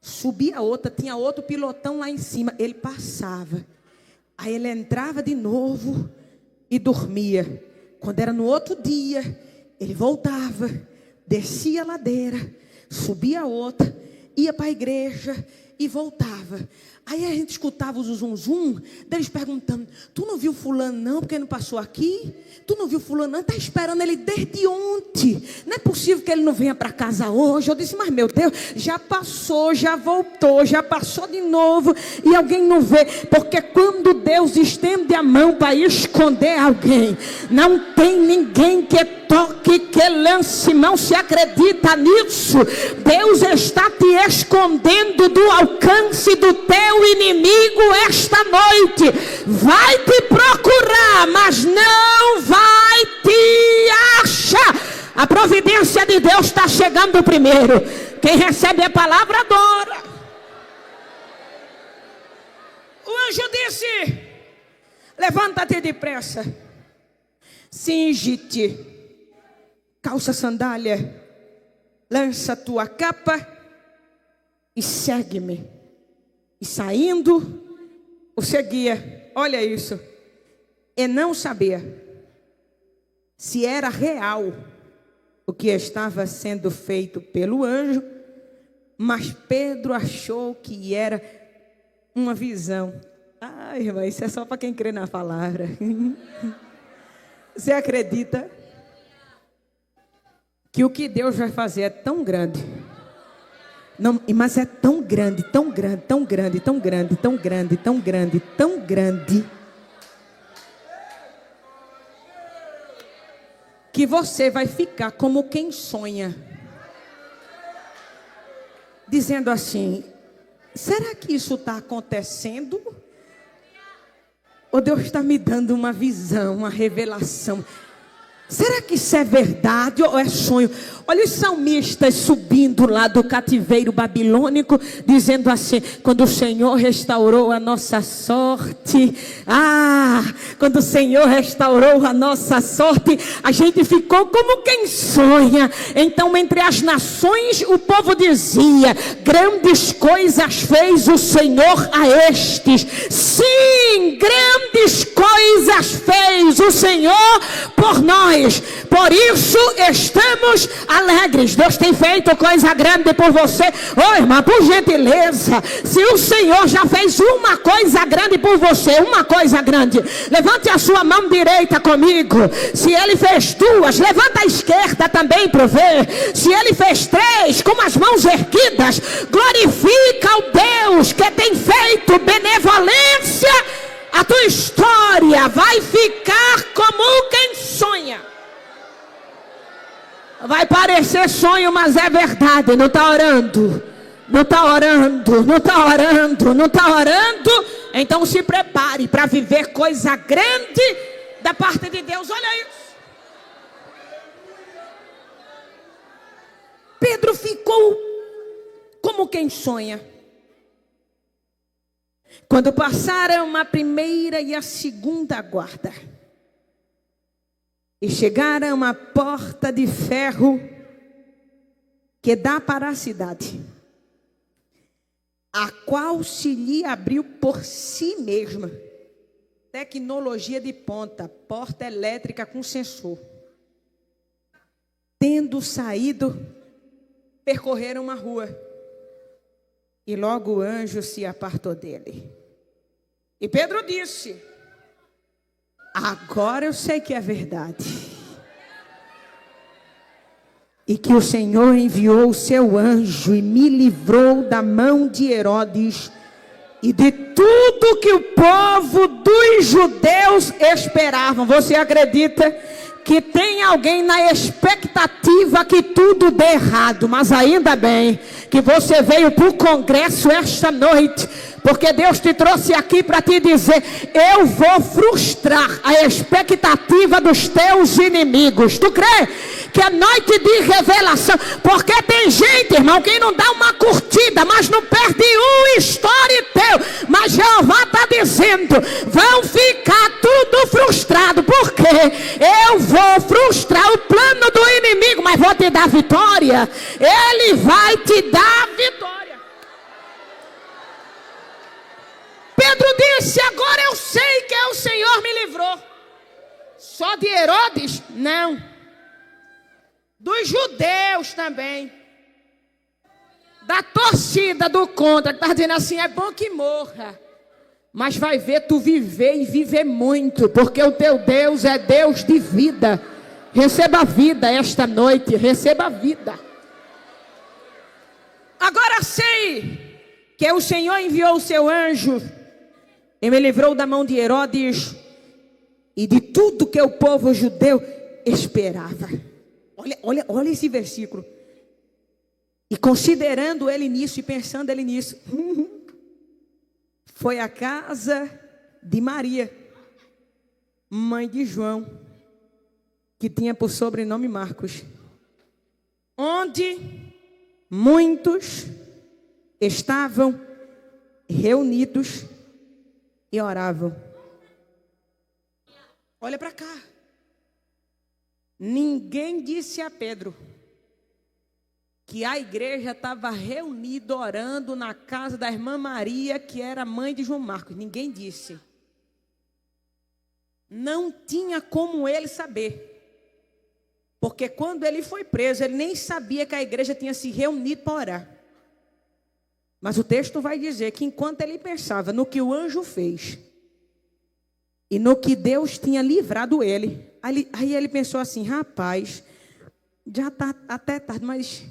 subia outra, tinha outro pilotão lá em cima, ele passava, aí ele entrava de novo e dormia. Quando era no outro dia, ele voltava, descia a ladeira, subia a outra, ia para a igreja e voltava. Aí a gente escutava o zum deles perguntando: tu não viu fulano não, porque não passou aqui? Tu não viu fulano não? Está esperando ele desde ontem. Não é possível que ele não venha para casa hoje. Eu disse: mas meu Deus, já passou, já voltou, já passou de novo e alguém não vê. Porque quando Deus estende a mão para esconder alguém, não tem ninguém que toque, que lance mão. Se acredita nisso, Deus está te escondendo do alcance do teu inimigo esta noite. Vai te procurar, mas não vai te achar. A providência de Deus está chegando primeiro. Quem recebe a palavra adora. O anjo disse: levanta-te depressa, cinge-te, calça sandália, lança tua capa e segue-me. E saindo, o seguia. Olha isso. E não sabia se era real o que estava sendo feito pelo anjo, mas Pedro achou que era uma visão. Ai, irmã, isso é só para quem crê na palavra. Você acredita que o que Deus vai fazer é tão grande? Não, mas é tão grande, tão grande, tão grande, tão grande, tão grande, tão grande, tão grande, que você vai ficar como quem sonha, dizendo assim: será que isso está acontecendo? Ou Deus está me dando uma visão, uma revelação? Será que isso é verdade ou é sonho? Olha os salmistas subindo lá do cativeiro babilônico, dizendo assim: quando o Senhor restaurou a nossa sorte, quando o Senhor restaurou a nossa sorte, a gente ficou como quem sonha. Então entre as nações o povo dizia: grandes coisas fez o Senhor a estes. Sim, grandes coisas fez diz o Senhor por nós. Por isso estamos alegres. Deus tem feito coisa grande por você. Ô irmã, por gentileza, se o Senhor já fez uma coisa grande por você, uma coisa grande, levante a sua mão direita comigo. Se Ele fez duas, levanta a esquerda também para ver. Se Ele fez três, com as mãos erguidas, glorifica o Deus que tem feito benevolência. A tua história vai ficar como quem sonha. Vai parecer sonho, mas é verdade. Não está orando, não está orando, não está orando, não está orando. Então se prepare para viver coisa grande da parte de Deus. Olha isso. Pedro ficou como quem sonha. Quando passaram a primeira e a segunda guarda e chegaram à porta de ferro que dá para a cidade, a qual se lhe abriu por si mesma, tecnologia de ponta, porta elétrica com sensor. Tendo saído, percorreram uma rua e logo o anjo se apartou dele. E Pedro disse: agora eu sei que é verdade, e que o Senhor enviou o seu anjo e me livrou da mão de Herodes e de tudo que o povo dos judeus esperavam. Você acredita que tem alguém na expectativa que tudo dê errado? Mas ainda bem que você veio para o congresso esta noite, porque Deus te trouxe aqui para te dizer: eu vou frustrar a expectativa dos teus inimigos. Tu crê que é noite de revelação? Porque tem gente, irmão, que não dá uma curtida, mas não perde um story teu. Mas Jeová está dizendo: vão ficar tudo frustrado, porque eu vou frustrar o plano do inimigo, mas vou te dar vitória. Ele vai te dar vitória. Pedro disse: agora eu sei que o Senhor me livrou. Só de Herodes? Não. Dos judeus também. Da torcida do contra, que está dizendo assim: é bom que morra, mas vai ver tu viver e viver muito, porque o teu Deus é Deus de vida. Receba a vida esta noite, receba a vida. Agora sei que o Senhor enviou o seu anjo e me livrou da mão de Herodes e de tudo que o povo judeu esperava. Olha esse versículo. E considerando ele nisso e pensando ele nisso, foi à casa de Maria, mãe de João, que tinha por sobrenome Marcos, onde muitos estavam reunidos e oravam. Olha para cá. Ninguém disse a Pedro que a igreja estava reunida orando na casa da irmã Maria, que era mãe de João Marcos. Ninguém disse. Não tinha como ele saber. Porque quando ele foi preso, ele nem sabia que a igreja tinha se reunido para orar. Mas o texto vai dizer que enquanto ele pensava no que o anjo fez e no que Deus tinha livrado ele, aí ele pensou assim: rapaz, já está até tarde, mas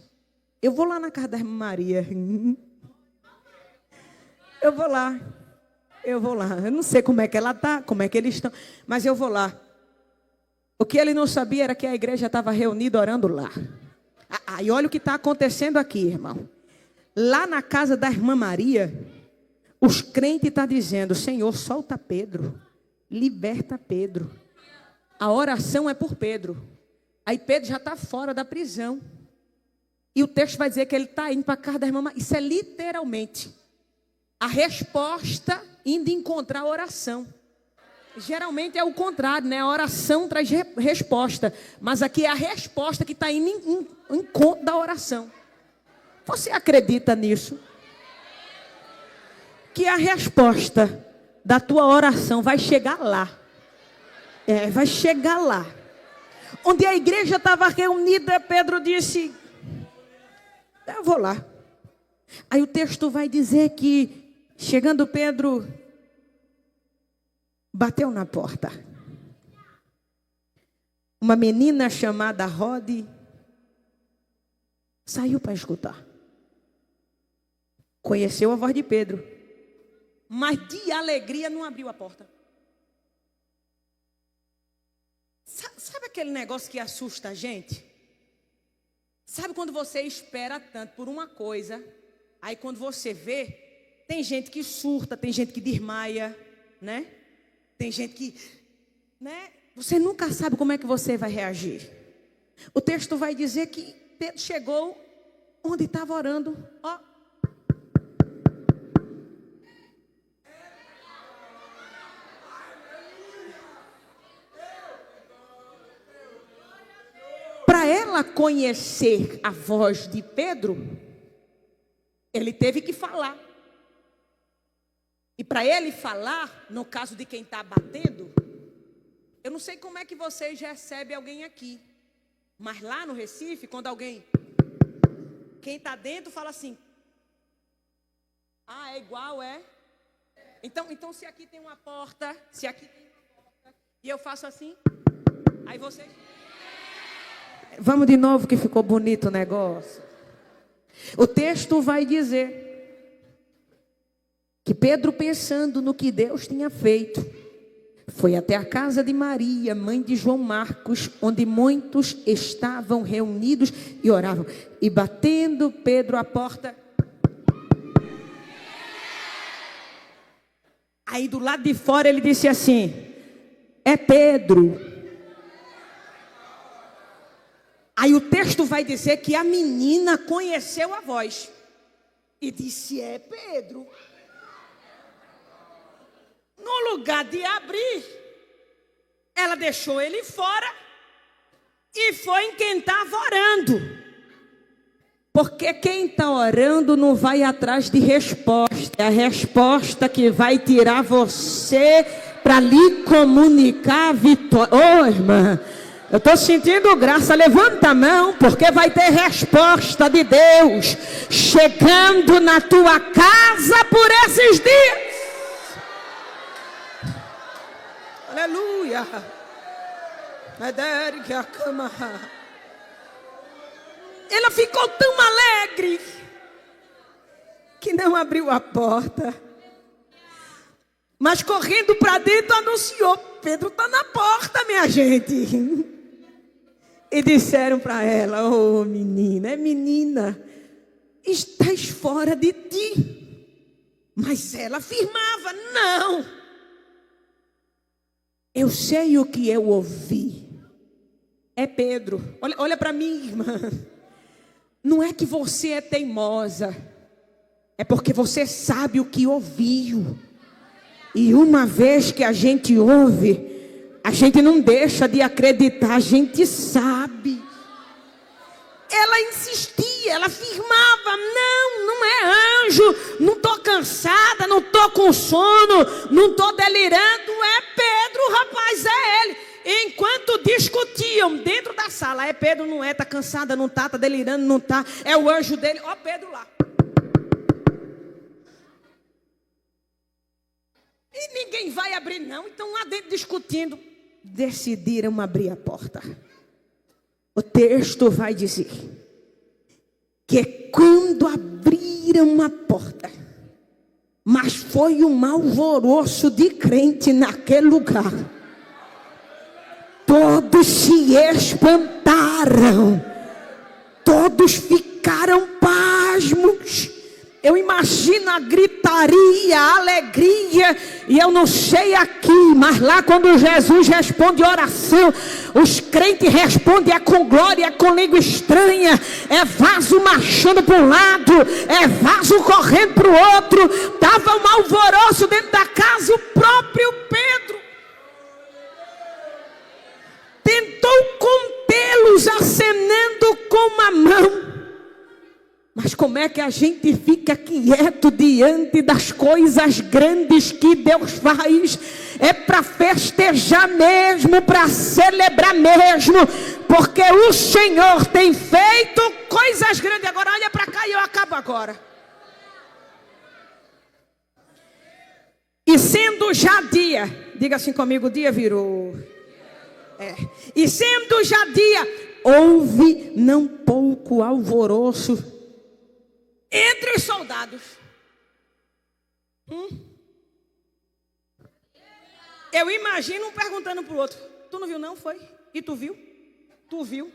eu vou lá na casa da irmã Maria. Eu vou lá. Eu não sei como é que ela está, como é que eles estão, mas eu vou lá. O que ele não sabia era que a igreja estava reunida orando lá. E olha o que está acontecendo aqui, irmão. Lá na casa da irmã Maria, os crentes estão dizendo: Senhor, solta Pedro, liberta Pedro. A oração é por Pedro. Aí Pedro já está fora da prisão. E o texto vai dizer que ele está indo para a casa da irmã Maria. Isso é literalmente a resposta indo encontrar a oração. Geralmente é o contrário, né? A oração traz resposta. Mas aqui é a resposta que está indo em encontro da oração. Você acredita nisso? Que a resposta da tua oração vai chegar lá. Vai chegar lá. Onde a igreja estava reunida, Pedro disse: eu vou lá. Aí o texto vai dizer que, chegando Pedro, bateu na porta. Uma menina chamada Rode saiu para escutar. Conheceu a voz de Pedro, mas de alegria não abriu a porta. Sabe aquele negócio que assusta a gente? Sabe quando você espera tanto por uma coisa, aí quando você vê, tem gente que surta, tem gente que desmaia, né? Tem gente que, né? Você nunca sabe como é que você vai reagir. O texto vai dizer que Pedro chegou onde estava orando, ó. Para ela conhecer a voz de Pedro, ele teve que falar. E para ele falar, no caso de quem está batendo, eu não sei como é que vocês recebem alguém aqui, mas lá no Recife, quando alguém, quem está dentro fala assim: ah, é igual, é? Então se aqui tem uma porta, e eu faço assim, aí vocês... Vamos de novo que ficou bonito o negócio. O texto vai dizer que Pedro, pensando no que Deus tinha feito, foi até a casa de Maria, mãe de João Marcos, onde muitos estavam reunidos e oravam. E batendo Pedro à porta, aí do lado de fora ele disse assim: é Pedro. Aí o texto vai dizer que a menina conheceu a voz e disse: é Pedro. No lugar de abrir, ela deixou ele fora e foi em quem estava orando. Porque quem está orando não vai atrás de resposta. É a resposta que vai tirar você para lhe comunicar a vitória. Ô, irmã, eu estou sentindo graça. Levanta a mão, porque vai ter resposta de Deus chegando na tua casa por esses dias. Aleluia. Ela ficou tão alegre que não abriu a porta, mas correndo para dentro anunciou: Pedro está na porta, minha gente. E disseram para ela: oh menina, estás fora de ti. Mas ela afirmava: não, eu sei o que eu ouvi. É Pedro. Olha para mim, irmã. Não é que você é teimosa, é porque você sabe o que ouviu. E uma vez que a gente ouve, a gente não deixa de acreditar, a gente sabe. Ela insistia, ela afirmava: não é anjo, não estou cansada, não estou com sono, não estou delirando, é Pedro, rapaz, é ele. Enquanto discutiam dentro da sala: é Pedro, não é, está cansada, não está delirando, não está, é o anjo dele, ó Pedro lá. E ninguém vai abrir não, então lá dentro discutindo, decidiram abrir a porta. O texto vai dizer que quando abriram a porta, mas foi um alvoroço de crente naquele lugar. Todos se espantaram, todos ficaram pasmos. Eu imagino a gritaria, a alegria, e eu não sei aqui, mas lá quando Jesus responde oração, os crentes respondem com glória, com língua estranha, é vaso marchando para um lado, é vaso correndo para o outro. Estava um alvoroço dentro da casa. O próprio Pedro tentou contê-los acenando com uma mão, mas como é que a gente fica quieto diante das coisas grandes que Deus faz. É para festejar mesmo, para celebrar mesmo, porque o Senhor tem feito coisas grandes. Agora olha para cá e eu acabo agora. E sendo já dia, diga assim comigo, o dia virou. E sendo já dia, houve não pouco alvoroço entre os soldados. Eu imagino um perguntando para o outro: tu não viu não, foi? E tu viu? Tu viu?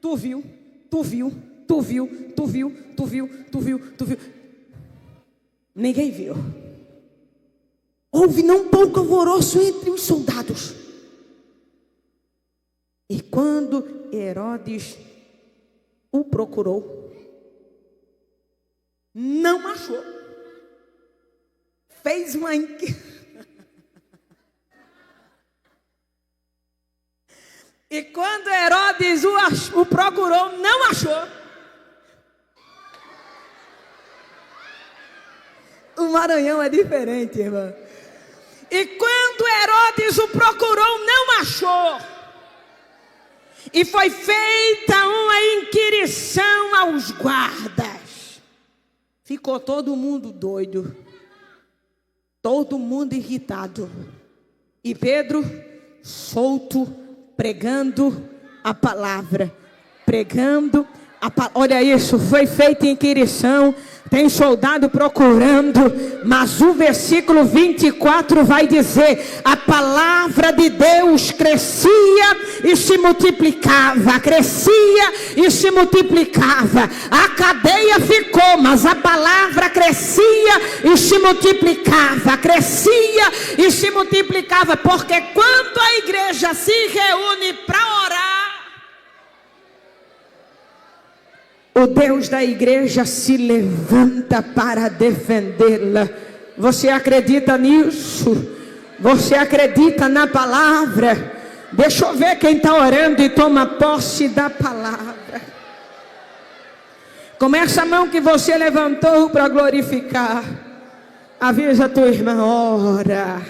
Tu viu? Tu viu? Tu viu? Tu viu? Tu viu? Tu viu? Tu viu? Ninguém viu. Houve não pouco alvoroço entre os soldados. E quando Herodes o procurou, não achou. Fez uma E quando Herodes o procurou, não achou. O Maranhão é diferente, irmã. E quando Herodes o procurou, não achou. E foi feita uma inquirição aos guardas. Ficou todo mundo doido. Todo mundo irritado. E Pedro, solto, pregando a palavra. Pregando a palavra. Olha isso, foi feita inquirição. Tem soldado procurando, mas o versículo 24 vai dizer: a palavra de Deus crescia e se multiplicava, crescia e se multiplicava. A cadeia ficou, mas a palavra crescia e se multiplicava, crescia e se multiplicava, porque quando a igreja se reúne para orar, o Deus da igreja se levanta para defendê-la. Você acredita nisso? Você acredita na palavra? Deixa eu ver quem está orando e toma posse da palavra. Com essa mão que você levantou para glorificar, avisa a tua irmã, ora.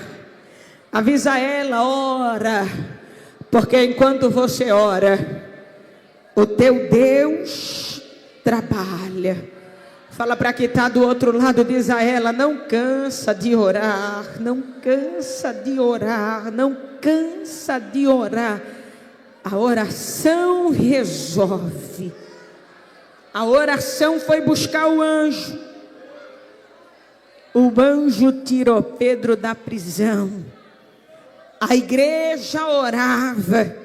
Avisa ela, ora. Porque enquanto você ora, o teu Deus trabalha. Fala para quem está do outro lado, diz a ela: não cansa de orar, não cansa de orar, não cansa de orar. A oração resolve. A oração foi buscar o anjo. O anjo tirou Pedro da prisão. A igreja orava.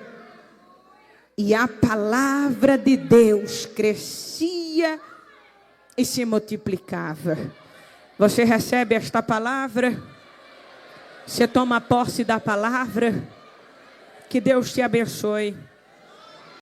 E a palavra de Deus crescia e se multiplicava. Você recebe esta palavra? Você toma posse da palavra? Que Deus te abençoe.